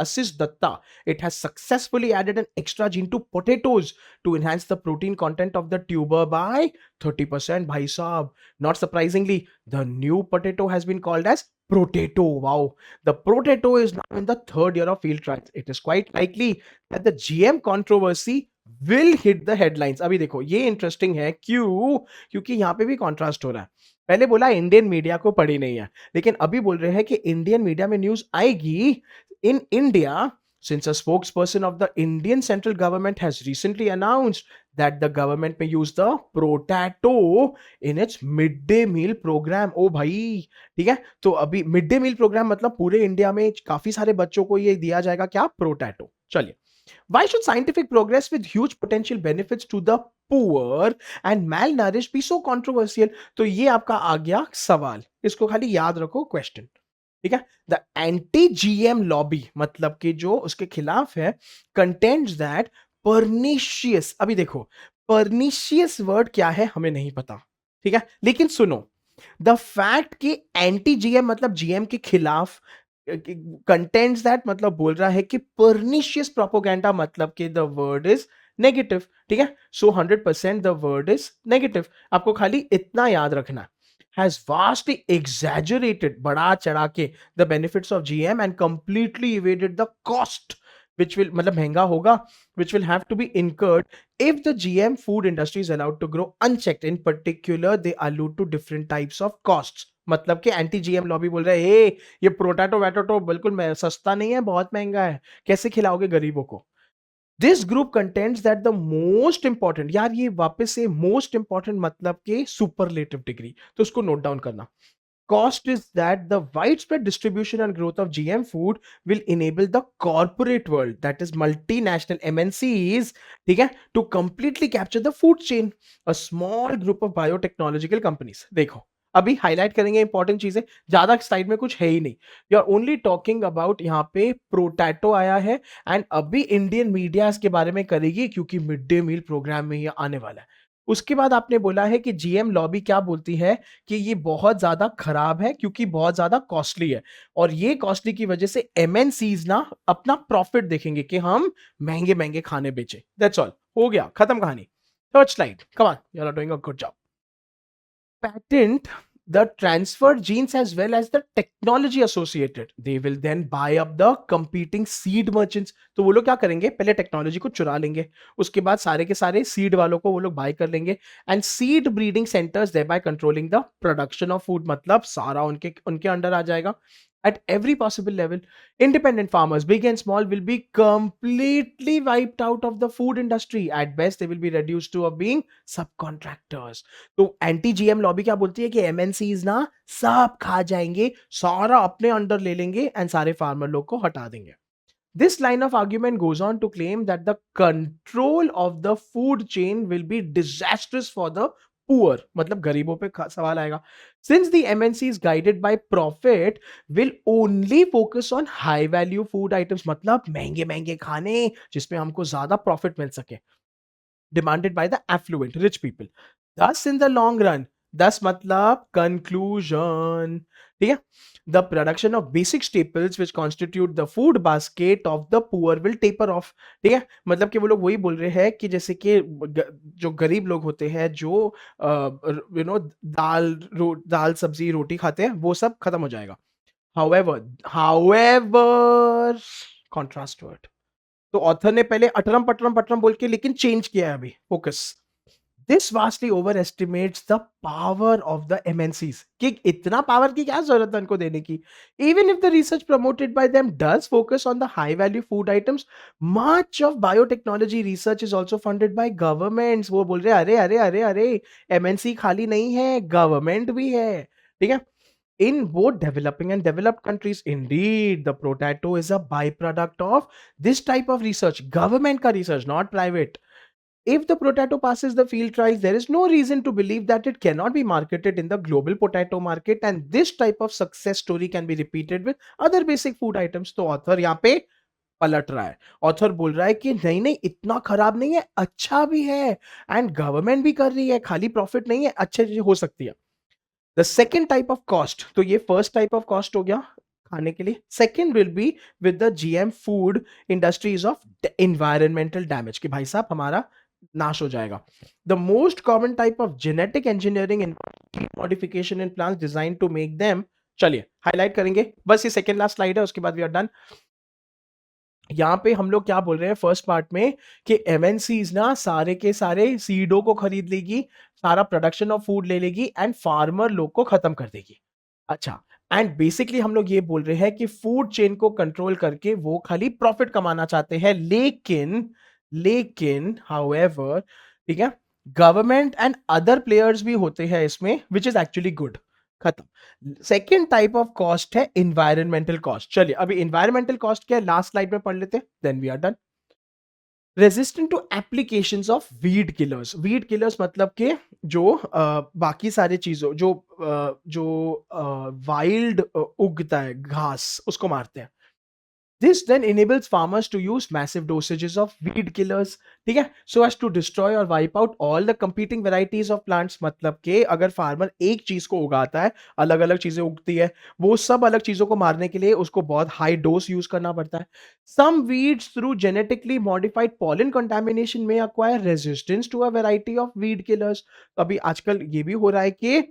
Ashish Datta, it has successfully added an extra gene to potatoes to enhance the protein content of the tuber by 30%. Bhai Saab. Not surprisingly, the new potato has been called as Protato. Wow. The Protato is now in the third year of field trials. It is quite likely that the GM controversy will hit the headlines. अभी देखो ये interesting है, क्यों, क्योंकि यहाँ पे भी contrast हो रहा है. पहले बोला इंडियन मीडिया को पड़ी नहीं है, लेकिन अभी बोल रहे हैं कि इंडियन मीडिया में न्यूज आएगी. In India, since a spokesperson of the Indian central government has recently announced that the government may use the Protato in its midday meal program. ओ भाई, ठीक है, तो अभी मिड डे मील प्रोग्राम मतलब पूरे India में काफी सारे बच्चों को ये दिया जाएगा, क्या, प्रोटैटो. चलिए, why should scientific progress with huge potential benefits to the poor and malnourished be so controversial? तो ये आपका आ गया सवाल, इसको खाली याद रखो, क्वेश्चन, ठीक है. द एंटी GM लॉबी मतलब कि जो उसके खिलाफ है, कंटेंट्स दैट पर्निशियस. अभी देखो, पर्निशियस वर्ड क्या है हमें नहीं पता, ठीक है, लेकिन सुनो, द फैक्ट कि एंटी GM मतलब GM के खिलाफ, कंटेंट्स दैट मतलब बोल रहा है कि पर्निशियस प्रोपोगेंडा मतलब कि द वर्ड इज नेगेटिव, ठीक है. सो 100% द वर्ड इज नेगेटिव. आपको खाली इतना याद रखना, has vastly exaggerated, बढ़ा चढ़ा के, the benefits of GM and completely evaded the cost which will, मतलब महंगा होगा, which will have to be incurred if the GM food industry is allowed to grow unchecked. In particular, they allude to different types of costs. मतलब कि anti GM lobby बोल रहे हैं, ये प्रोटैटो वैटोटो बिल्कुल सस्ता नहीं है, बहुत महंगा है, कैसे खिलाओगे गरीबों को. This group contents that the most important, यार ये वापस से मोस्ट इंपॉर्टेंट मतलब के सुपरलेटिव डिग्री, तो उसको नोट डाउन करना. Cost is that the widespread distribution and growth of GM food will enable the corporate world, that is multinational MNCs, ठीक है, to completely capture the food chain. A small group of biotechnological companies. देखो अभी highlight करेंगे important चीजें, ज्यादा slide में कुछ है ही नहीं. You are only talking about, यहाँ पे प्रोटैटो आया है एंड अभी इंडियन मीडिया इसके बारे में करेगी क्योंकि मिड डे मील प्रोग्राम में ये आने वाला है. उसके बाद आपने बोला है कि GM लॉबी क्या बोलती है कि ये बहुत ज्यादा खराब है क्योंकि बहुत ज्यादा कॉस्टली है, और ये कॉस्टली की वजह से MNCs ना अपना प्रॉफिट देखेंगे कि हम महंगे महंगे खाने बेचे. दैट्स ऑल, हो गया, खत्म कहानी. Third slide, come on, you are doing a good job. Patent the transferred genes as well as the technology associated. They will then buy up the competing seed merchants. तो वो लोग क्या करेंगे, पहले टेक्नोलॉजी को चुरा लेंगे, उसके बाद सारे के सारे सीड वालों को वो लोग बाय कर लेंगे, and seed breeding centres thereby controlling the production of food. मतलब सारा उनके उनके अंडर आ जाएगा. At every possible level, independent farmers, big and small, will be completely wiped out of the food industry. At best, they will be reduced to being subcontractors. तो anti GM lobby क्या बोलती है कि MNCs ना सब खा जाएंगे, सारा अपने अंडर ले लेंगे एंड सारे फार्मर लोग को हटा देंगे. This line of argument goes on to claim that the control of the food chain will be disastrous for the poor मतलब गरीबों पे सवाल आएगा। Since the MNC is guided by profit will only focus on high value food items, मतलब महंगे महंगे खाने जिसमें हमको ज्यादा प्रॉफिट मिल सके, demanded by the affluent rich people. Thus in the long run, thus मतलब conclusion, ठीक है, the production of basic staples which constitute the food basket of the poor will taper off. ठीक है, मतलब कि वो लोग वही बोल रहे हैं कि जैसे कि जो गरीब लोग होते हैं जो यू नो दाल सब्जी रोटी खाते हैं वो सब खत्म हो जाएगा. however contrast word, तो ऑथर ने पहले अटरम पटरम पटरम बोल के लेकिन चेंज किया है अभी focus. This vastly over estimates the power of the MNCs, कि इतना पावर की क्या जरूरत है उनको देने की. Even if the research promoted by them does focus on the high value food items, much of biotechnology research is also funded by governments. वो बोल रहे हैं अरे अरे अरे अरे, एमएनसी खाली नहीं है, गवर्नमेंट भी है. ठीक है, in both developing and developed countries. Indeed, the potato is a byproduct of this type of research, government ka research, not private. If the potato passes the field trials, there is no reason to believe that it cannot be marketed in the global potato market, and this type of success story can be repeated with other basic food items. तो author यहाँ पे पलट रहा है. Author बोल रहा है कि नहीं नहीं इतना खराब नहीं है, अच्छा भी है, एंड गवर्नमेंट भी कर रही है, खाली प्रॉफिट नहीं है, अच्छी चीज हो सकती है. The second type of cost, तो ये फर्स्ट टाइप ऑफ कॉस्ट हो गया खाने के लिए. Second will be with the GM food industries of environmental damage, कि भाई साहब हमारा नाश हो जाएगा. The most common type of genetic engineering in modification in plants design to make them. चलिए हाईलाइट करेंगे, बस ये सेकेंड लास्ट स्लाइड है, उसके बाद वी आर डन. यहाँ पे हम लोग क्या बोल रहे हैं फर्स्ट पार्ट में कि एमएनसीज ना सारे के सारे सीडो को खरीद लेगी, सारा प्रोडक्शन ऑफ फूड ले लेगी एंड फार्मर लोग को खत्म कर देगी. अच्छा, एंड बेसिकली हम लोग ये बोल रहे हैं कि फूड चेन को कंट्रोल करके वो खाली प्रॉफिट कमाना चाहते हैं, लेकिन लेकिन हाउएवर, ठीक है, गवर्नमेंट एंड अदर प्लेयर्स भी होते हैं इसमें, विच इज एक्चुअली गुड. खत्म. सेकेंड टाइप ऑफ कॉस्ट है इन्वायरमेंटल कॉस्ट. चलिए अभी इन्वायरमेंटल कॉस्ट क्या है लास्ट स्लाइड में पढ़ लेते हैं, then we are done. Resistant to applications of weed killers. Weed killers मतलब के जो बाकी सारे चीजों जो वाइल्ड उगता है घास उसको मारते हैं. This then enables farmers to use massive dosages of weed killers, ठीक है, so as to destroy or wipe out all the competing varieties of plants. मतलब कि अगर फार्मर एक चीज को उगाता है, अलग अलग चीजें उगती है, वो सब अलग चीजों को मारने के लिए उसको बहुत हाई डोज यूज करना पड़ता है. Some weeds through genetically modified pollen contamination may acquire resistance to a variety of weed killers. अभी आजकल ये भी हो रहा है कि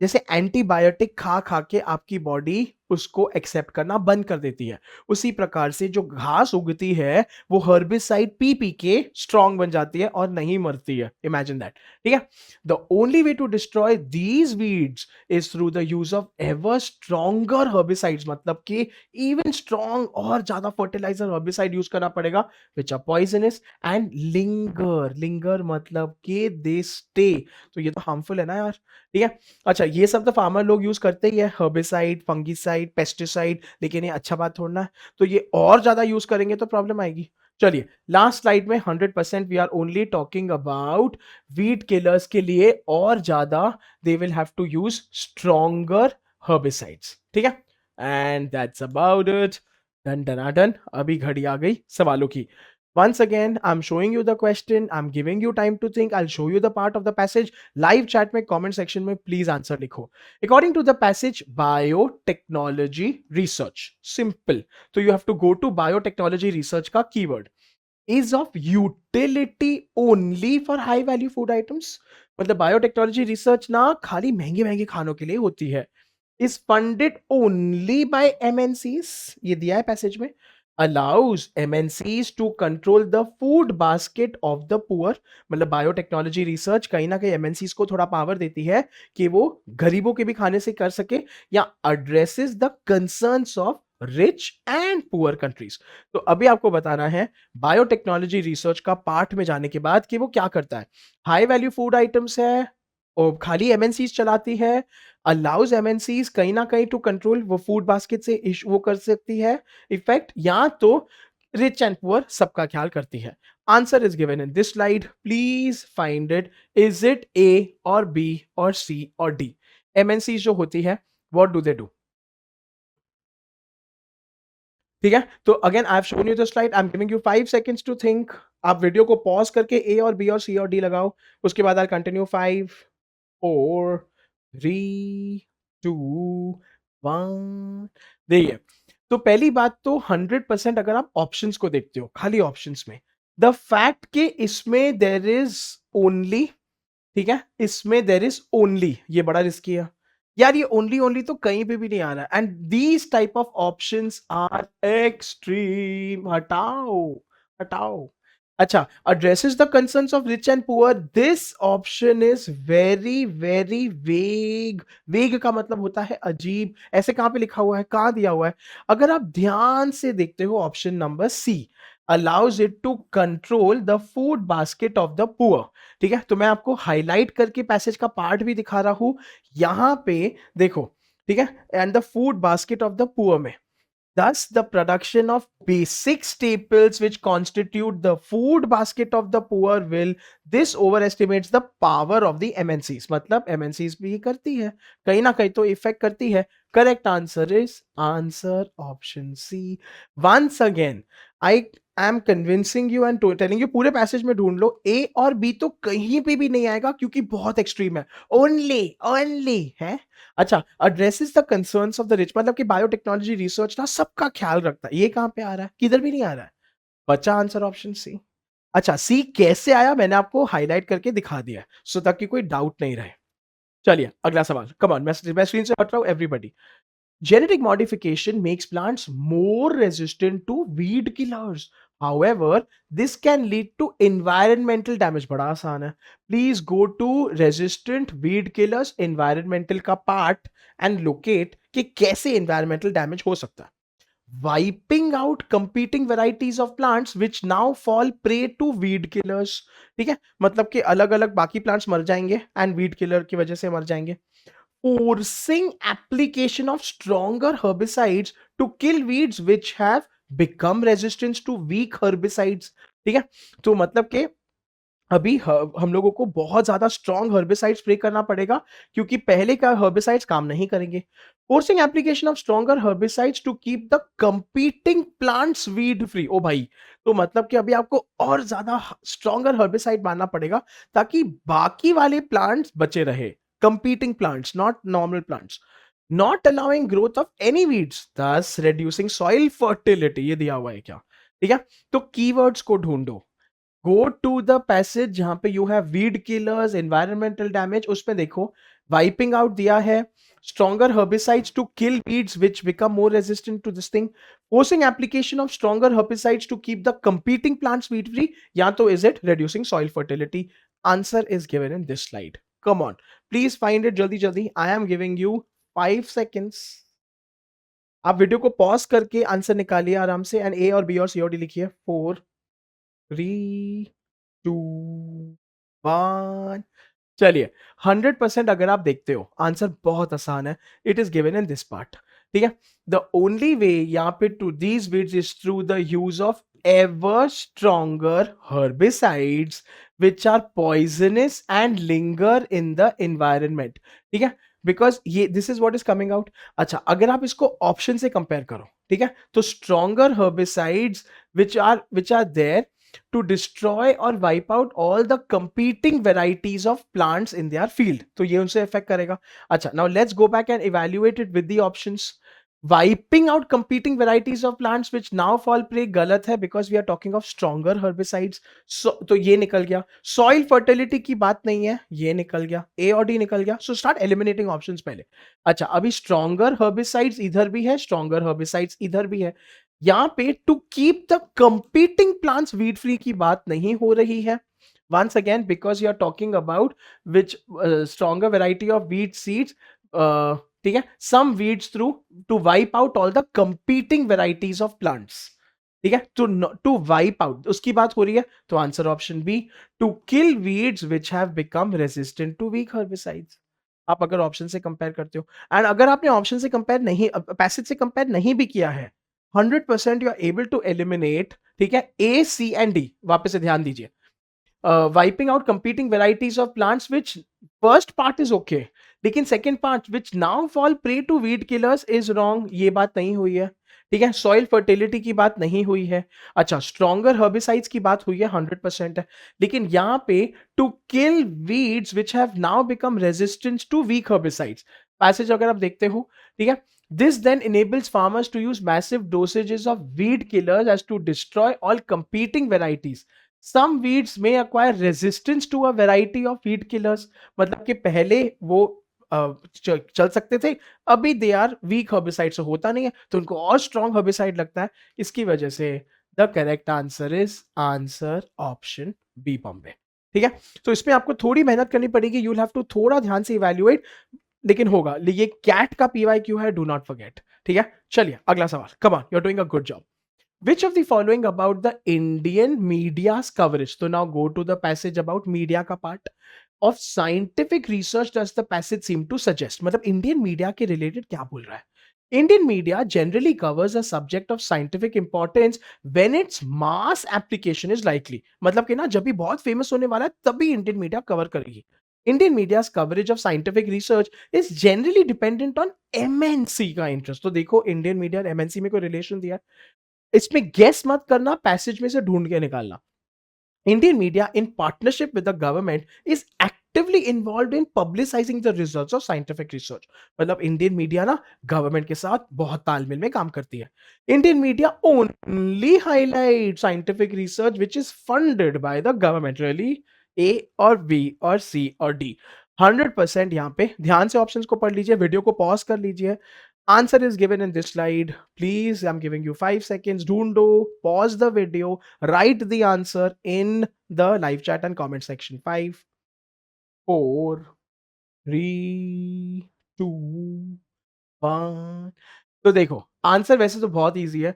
जैसे एंटीबायोटिक खा खा के आपकी बॉडी उसको एक्सेप्ट करना बंद कर देती है, उसी प्रकार से जो घास उगती है वो हर्बिसाइड पी पी के स्ट्रांग बन जाती है और नहीं मरती है. Imagine that. ठीक है, the only way to destroy these weeds is through the use of ever stronger herbicides, मतलब कि इवन स्ट्रॉन्ग और ज्यादा फर्टिलाइजर हर्बिसाइड यूज करना पड़ेगा, which are poisonous and linger. Linger मतलब कि दे स्टे, तो ये तो हार्मफुल है ना यार. ठीक है, अच्छा ये सब तो फार्मर लोग यूज करते ही है, हर्बिसाइड, फंगिसाइड, पेस्टिसाइड, लेकिन ये अच्छा बात थोड़ा है, तो ये और ज्यादा यूज करेंगे तो प्रॉब्लम आएगी. चलिए लास्ट स्लाइड में 100% we are only talking about weed killers के लिए और ज्यादा they will have to use stronger herbicides. ठीक है, and that's about it. Done done done. अभी घड़ी आ गई सवालों की. Once again, I'm showing you the question. I'm giving you time to think. I'll show you the part of the passage. Live chat में comment section में please answer लिखो. According to the passage, biotechnology research. Simple. So you have to go to biotechnology research का keyword. Is of utility only for high value food items. मतलब biotechnology research ना खाली महंगे महंगे खानों के लिए होती है. Is funded only by MNCs. ये दिया है passage में. Allows MNCs to control the food basket of the poor. मतलब बायोटेक्नोलॉजी रिसर्च कहीं ना कहीं MNCs को थोड़ा पावर देती है कि वो गरीबों के भी खाने से कर सके, या addresses the concerns of rich and poor countries. तो अभी आपको बताना है बायोटेक्नोलॉजी रिसर्च का पार्ट में जाने के बाद कि वो क्या करता है. हाई वैल्यू फूड आइटम्स है और खाली एमएनसीज चलाती है, अलाउज एमएनसीज कहीं ना कहीं टू कंट्रोल वो फूड बास्केट से वो कर सकती है इफेक्ट, या तो रिच एंड पुअर सबका ख्याल करती है. Answer is given in this slide, please find it. Is it A or B और सी और डी? एमएनसी जो होती है, व्हाट डू दे डू? ठीक है, तो again I have shown you the slide, I am giving you 5 seconds to think. आप video को पॉज करके ए और बी और सी और डी लगाओ, उसके बाद आई कंटिन्यू. 5, 4, 3, 2, 1. देखिए, तो पहली बात तो 100% अगर आप ऑप्शंस को देखते हो, खाली ऑप्शंस में, द फैक्ट कि इसमें देर इज ओनली, ठीक है, इसमें देर इज ओनली, ये बड़ा रिस्की है यार. ये ओनली ओनली तो कहीं पे भी नहीं आ रहा है, and these type of options are extreme. हटाओ, हटाओ. अच्छा, addresses the concerns of rich and poor. This option is very very vague. vague का मतलब होता है अजीब. ऐसे कहां पे लिखा हुआ है, कहां दिया हुआ है? अगर आप ध्यान से देखते हो, option number C allows it to control the food basket of the poor. ठीक है, तो मैं आपको हाईलाइट करके पैसेज का पार्ट भी दिखा रहा हूं यहां पे. देखो, ठीक है, and the food basket of the poor में, thus the production of basic staples which constitute the food basket of the poor will, this overestimates the power of the MNCs. मतलब MNCs भी करती है, कहीं ना कहीं तो इफेक्ट करती है. Correct answer is answer option C. Once again I am convincing you and telling you, पूरे पैसेज में ढूंढ लो, ए और बी तो कहीं पे भी नहीं आएगा क्योंकि बहुत एक्सट्रीम है. ओनली ओनली है. अच्छा, addresses the concerns of the rich, मतलब कि बायोटेक्नोलॉजी रिसर्च ना सबका ख्याल रखता है. ये कहां पे आ रहा है? किधर भी नहीं आ रहा है. बचा आंसर ऑप्शन सी. अच्छा, सी कैसे आया मैंने आपको हाईलाइट करके दिखा दिया, सो ताकि कोई डाउट नहीं रहे. चलिए अगला सवाल. कम ऑन, मैं स्क्रीन से हट रहा हूं everybody. Genetic modification makes plants more resistant to weed killers. However, this can lead to environmental damage. बड़ा आसान है. Please go to resistant weed killers environmental का part and locate कि कैसे environmental damage हो सकता है. Wiping out competing varieties of plants which now fall prey to weed killers. ठीक है, मतलब कि अलग अलग बाकी plants मर जाएंगे and weed killer की वजह से मर जाएंगे. Forcing application of stronger herbicides to kill weeds which have become resistant to weak herbicides. ठीक है, तो मतलब कि अभी हम लोगों को बहुत ज्यादा स्ट्रॉन्ग हर्बिसाइड स्प्रे करना पड़ेगा क्योंकि पहले का हर्बिसाइड्स काम नहीं करेंगे. Forcing application of stronger herbicides to keep the competing plants weed free. ओ भाई, तो मतलब कि अभी आपको और ज्यादा स्ट्रॉन्गर हर्बिसाइड मारना पड़ेगा ताकि बाकी वाले प्लांट्स बचे रहे. Competing plants, not normal plants. Not allowing growth of any weeds, thus reducing soil fertility. ये दिया हुआ है क्या? ठीक है, तो कीवर्ड्स को ढूंढो. गो टू द पैसेज जहां पे you have weed killers, environmental damage, उसमें देखो वाइपिंग आउट दिया है, stronger herbicides to kill weeds which become more resistant to this thing, forcing application of stronger herbicides to keep the competing plants weed free, या तो is it reducing soil fertility. Answer is given in this slide. Come on, please find it जल्दी जल्दी. I am giving you 5 seconds. आप video को pause करके answer निकालिए आराम से एंड ए और बी और सी और डी लिखिए. 4, 3, 2, 1. चलिए, 100% अगर आप देखते हो आंसर बहुत आसान है. It is given in this part. ठीक है, द ओनली वे यहाँ पे to these weeds is through the use of ever stronger herbicides which are poisonous and linger in the environment. ठीक है, बिकॉज ये this is what is coming out. अच्छा, अगर आप इसको ऑप्शन से कंपेयर करो, ठीक है, तो stronger herbicides which are there to destroy or wipe out all the competing varieties of plants in their field. तो ये उनसे affect करेगा. अच्छा, now let's go back and evaluate it with the options. Wiping out competing varieties of plants which now fall prey गलत है because we are talking of stronger herbicides. So, तो ये निकल गया. Soil fertility की बात नहीं है, ये निकल गया. A और D निकल गया. So start eliminating options पहले. अच्छा, अभी stronger herbicides इधर भी है, stronger herbicides इधर भी है. यहां पे to keep the competing plants weed free की बात नहीं हो रही है. Once again because you are talking about which stronger variety of wheat seeds. ठीक है, some weeds through to wipe out all the competing varieties of plants. ठीक है, टू वाइप आउट उसकी बात हो रही है. तो answer option B, to kill weeds which have become resistant to weak herbicides. आप अगर ऑप्शन से कंपेयर करते हो एंड अगर आपने ऑप्शन से कंपेयर नहीं, पैसेज से कंपेयर नहीं भी किया है, 100% you are able to eliminate. ठीक है, ए, सी एंड डी, वापस से ध्यान दीजिए। Wiping out competing varieties of plants, which first part is okay, लेकिन second part which now fall prey to weed killers is wrong, ये बात नहीं हुई है। ठीक है, सॉइल फर्टिलिटी की बात नहीं हुई है। अच्छा, स्ट्रॉन्गर हर्बिसाइड्स की बात हुई है, 100% है। लेकिन यहां पे to kill weeds which have now become resistant to weak herbicides, passage अगर आप देखते हो, ठीक है, this then enables farmers to use massive dosages of weed killers as to destroy all competing varieties. Some weeds may acquire resistance to a variety of weed killers, मतलब कि पहले वो चल सकते थे, अभी दे आर वीक हर्बिसाइड, से होता नहीं है तो उनको और स्ट्रॉन्ग हर्बिसाइड लगता है, इसकी वजह से the correct answer is answer option B, Bombay. ठीक है, तो इसमें आपको थोड़ी मेहनत करनी पड़ेगी, यू विल हैव टू थोड़ा ध्यान से इवैल्यूएट, लेकिन होगा। ये कैट का पीवाईक्यू है, डू नॉट फॉरगेट। ठीक है, चलिए अगला सवाल, come on, you are doing a good job. Which of the following about the Indian media's coverage? So now go to the passage about media का part of scientific research does the passage seem to suggest? मतलब Indian media के related क्या बोल रहा है? Indian media generally covers a subject of scientific importance when its mass application is likely. मतलब कि ना जब भी बहुत famous होने वाला है तभी Indian media cover करेगी. Indian media's coverage of scientific research is generally dependent on MNC का interest. तो देखो Indian media और MNC में कोई relation दिया है, इसमें गेस मत करना, पैसेज में से ढूंढ के निकालना। Indian media in partnership with the government is actively involve in publicising the results of scientific research. मतलब इंडियन मीडिया ना गवर्नमेंट के साथ बहुत तालमेल में काम करती है। Indian media only highlight scientific research which is funded by the government. Really? A or B और सी और डी? 100% यहाँ पे ध्यान से ऑप्शंस को पढ़ लीजिए, वीडियो को पॉज कर लीजिए। Answer is given in this slide. Please, I'm giving you 5 seconds. Dhundo, pause the video, write the answer in the live chat and comment section. 5, 4, 3, 2, 1. तो देखो, आंसर वैसे तो बहुत इजी है।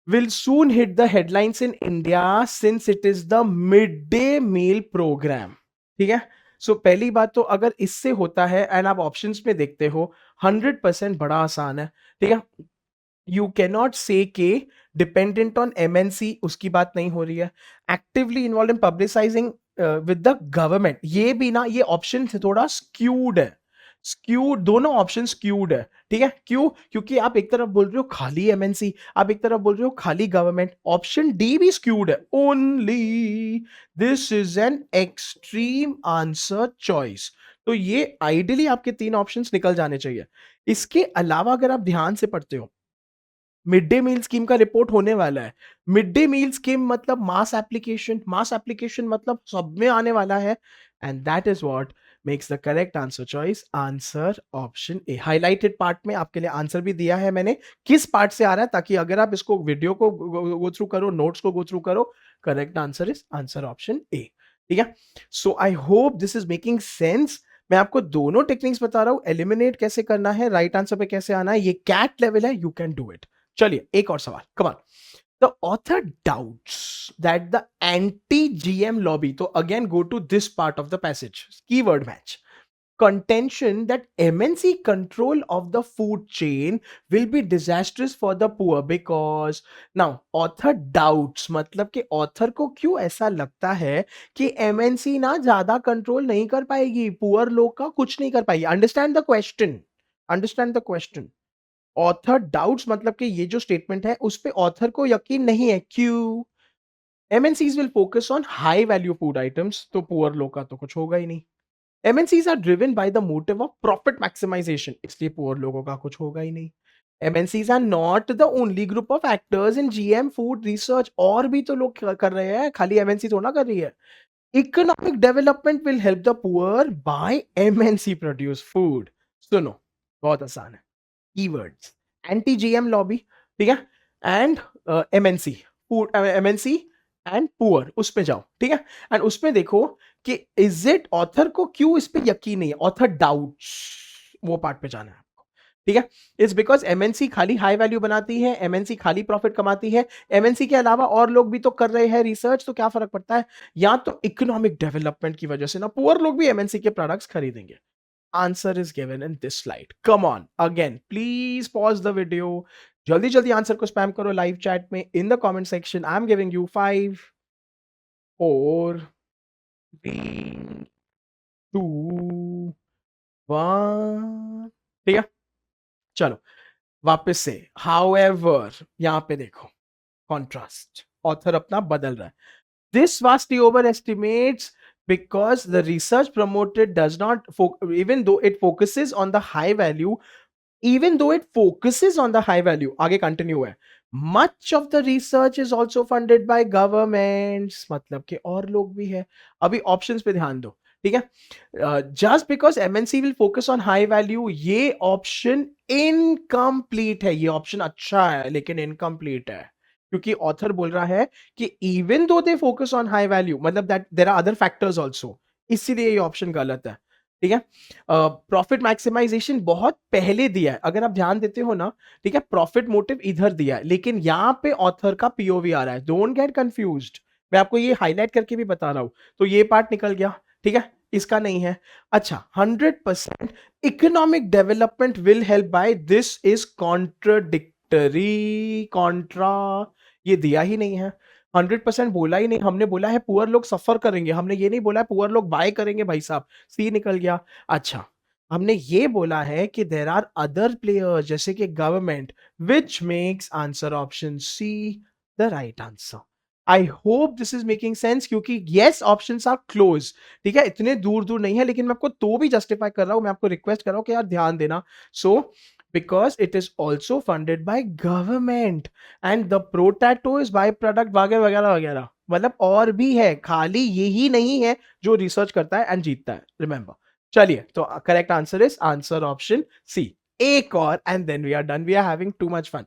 Will soon hit the headlines in India since it is the midday meal program. ठीक है, सो पहली बात तो अगर इससे होता है एंड आप ऑप्शंस में देखते हो, 100% बड़ा आसान है। ठीक है, यू कैन नॉट से के डिपेंडेंट ऑन एमएनसी, उसकी बात नहीं हो रही है। Actively involve in पब्लिसाइजिंग with the government, ये भी ना, ये ऑप्शन से थोड़ा स्क्यूड है। स्क्यूड, दोनों ऑप्शन स्क्यूड है। ठीक है, क्यों? क्योंकि आप एक तरफ बोल रहे हो खाली एमएनसी, आप एक तरफ बोल रहे हो खाली गवर्नमेंट। ऑप्शन डी भी स्क्यूड है। Only this is an extreme answer choice. तो ये आइडियली आपके 3 ऑप्शंस निकल जाने चाहिए। इसके अलावा अगर आप ध्यान से पढ़ते हो, मिड डे मील स्कीम का रिपोर्ट होने वाला है। मिड डे मील स्कीम मतलब मास एप्लीकेशन, मास एप्लीकेशन मतलब सब में आने वाला है, and that is what makes the correct answer choice answer option A. Highlighted part में आपके लिए आंसर भी दिया है मैंने, किस पार्ट से आ रहा है, ताकि अगर आप इसको वीडियो को गो थ्रू करो, नोट्स को गो थ्रू करो, correct answer is answer option A. ठीक है, so I hope this is making sense. मैं आपको दोनों टेक्निक्स बता रहा हूं, एलिमिनेट कैसे करना है, राइट आंसर पे कैसे आना है, ये कैट लेवल है, यू कैन डू इट। चलिए एक और सवाल, come on. The author doubts that the anti GM lobby, तो again go to this part of the passage, keyword match, contention that MNC control of the food chain will be disastrous for the poor because now author doubts, मतलब कि author को क्यों ऐसा लगता है कि MNC ना ज्यादा कंट्रोल नहीं कर पाएगी, पुअर लोग का कुछ नहीं कर पाएगी। Understand the question, understand the question. Author doubts मतलब कि ये जो स्टेटमेंट है उस पे ऑथर को यकीन नहीं है। क्यों? MNCs will focus on high value food items, तो पुअर लोग का तो कुछ होगा ही नहीं। MNCs are driven by the motive of profit maximization, इसलिए पुअर लोगों का कुछ होगा ही नहीं। MNCs are not the only group of actors in GM food research, और भी तो लोग कर रहे हैं, खाली MNC थोड़ा कर रही है। Economic development will help the poor by MNC produced food। सुनो, बहुत आसान है। कीवर्ड्स, एंटी जीएम लॉबी, ठीक है, and MNC, MNC and poor, उस पे जाओ। ठीक है, एंड उसमें देखो कि इज इट, ऑथर को क्यों इस पे यकीन नहीं है, ऑथर डाउट्स, वो पार्ट पे जाना है आपको। ठीक है, इट्स बिकॉज एमएनसी खाली हाई वैल्यू बनाती है, एमएनसी खाली प्रॉफिट कमाती है, एमएनसी के अलावा और लोग भी तो कर रहे हैं रिसर्च, तो क्या फर्क पड़ता है? या तो इकोनॉमिक डेवलपमेंट की वजह से ना पुअर लोग भी एमएनसी के प्रोडक्ट्स खरीदेंगे। Answer is given in this slide. Come on again, please pause the video. जल्दी जल्दी आंसर को स्पैम करो लाइव चैट में in the comment section. I am giving you 5 4 3 2 1. ठीक है, चलो वापस से. हाउएवर यहां पे देखो कॉन्ट्रास्ट, ऑथर अपना बदल रहा है. This vastly overestimates because the research promoted does not, even though it focuses on the high value, even though it focuses on the high value, आगे कंटिन्यू है. Much of the research is also funded by governments, मतलब कि और लोग भी है. अभी options पे ध्यान दो, ठीक है. Just because MNC will focus on high value, ये ऑप्शन इनकम्प्लीट है. ये ऑप्शन अच्छा है लेकिन इनकम्प्लीट है, क्योंकि ऑथर बोल रहा है कि even though they focus on high value, मतलब that there are other factors also, इसीलिए ये ऑप्शन गलत है. ठीक है. प्रॉफिट मैक्सिमाइजेशन बहुत पहले दिया है, अगर आप ध्यान देते हो ना. ठीक है, प्रॉफिट मोटिव इधर दिया है, लेकिन यहां पे ऑथर का पीओवी आ रहा है. डोंट गेट कंफ्यूज्ड, मैं आपको ये हाईलाइट करके भी बता रहा हूं. तो ये पार्ट निकल गया. ठीक है, इसका नहीं है. अच्छा, 100% economic development will help by this is contradictory. Contra ये दिया ही नहीं है. 100% बोला ही नहीं. हमने बोला है पुअर लोग सफर करेंगे, हमने ये नहीं बोला है पुअर लोग बाय करेंगे. भाई साहब, सी निकल गया. अच्छा, हमने ये बोला है कि देयर आर अदर प्लेयर्स जैसे कि government, which makes answer option see the right answer. I hope this is making sense, क्योंकि येस ऑप्शंस आर क्लोज. ठीक है, इतने दूर दूर नहीं है, लेकिन मैं आपको तो भी जस्टिफाई कर रहा हूं, मैं आपको रिक्वेस्ट कर रहा हूं कि यार ध्यान देना. सो because it is also funded by government and the potato is by product वगैरह वगैरह वगैरह. मतलब और भी है, खाली यही नहीं है जो रिसर्च करता है एंड जीतता है. रिमेंबर. चलिए, तो correct answer is answer option C. एक और and then we are done. We are having too much fun.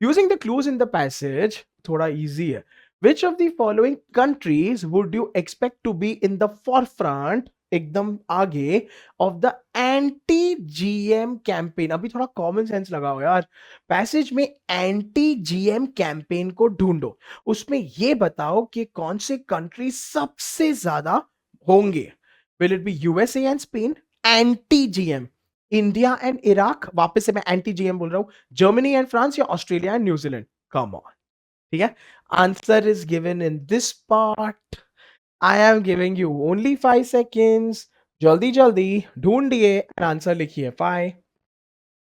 Using the clues in the passage, थोड़ा इजी है. Which of the following countries would you expect to be in the forefront, एकदम आगे, of the anti GM campaign? अभी थोड़ा common sense लगाओ यार. Passage में anti GM campaign को ढूंढो, उसमें ये बताओ कि कौन से कंट्री सबसे ज्यादा होंगे. Will it be USA and Spain, anti GM, India and Iraq, वापस से मैं एंटी जीएम बोल रहा हूं, जर्मनी एंड फ्रांस, या Australia and New Zealand? Come on. ठीक है, answer is given in this part. I am giving you only 5 seconds. जल्दी जल्दी ढूंढिए, आंसर लिखिए. 5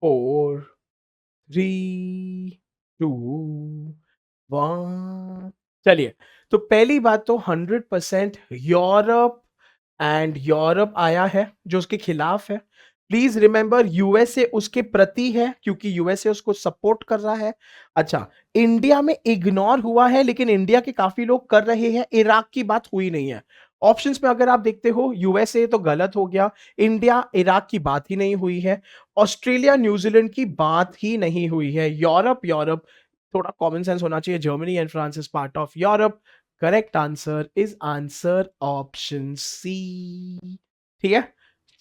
4 3 2 1. चलिए, तो पहली बात तो 100% यूरोप, एंड यूरोप आया है जो उसके खिलाफ है. प्लीज रिमेंबर, यूएसए उसके प्रति है क्योंकि यूएसए उसको सपोर्ट कर रहा है. अच्छा, इंडिया में इग्नोर हुआ है, लेकिन इंडिया के काफी लोग कर रहे हैं. इराक की बात हुई नहीं है. ऑप्शंस में अगर आप देखते हो, यूएसए तो गलत हो गया, इंडिया इराक की बात ही नहीं हुई है, ऑस्ट्रेलिया न्यूजीलैंड की बात ही नहीं हुई है. यूरोप, यूरोप थोड़ा कॉमन सेंस होना चाहिए. Germany and France is part of Europe. Correct answer is answer option C. ठीक है,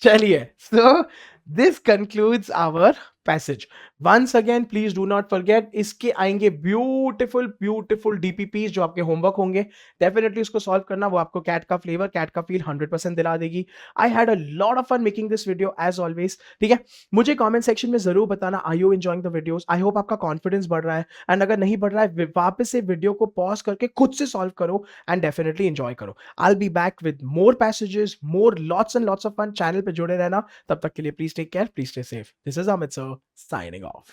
चलिए. So this concludes our passage. Once again please do not forget, इसके आएंगे ब्यूटीफुल ब्यूटीफुल डीपीपीज जो आपके होमवर्क होंगे. डेफिनेटली उसको सॉल्व करना, वो आपको कैट का फ्लेवर, कैट का फील 100% दिला देगी. I had a lot of fun making this video as always. ठीक है, मुझे कमेंट सेक्शन में जरूर बताना, are you enjoying the videos. I hope आपका कॉन्फिडेंस बढ़ रहा है, एंड अगर नहीं बढ़ रहा है, वापस से वीडियो को पॉज करके खुद से सॉल्व करो एंड डेफिनेटली एंजॉय करो. I will be back with more passages, more lots and lots of fun. Channel पे जुड़े रहना. तब तक के लिए please take care, please stay safe. This is Amit sir, signing off.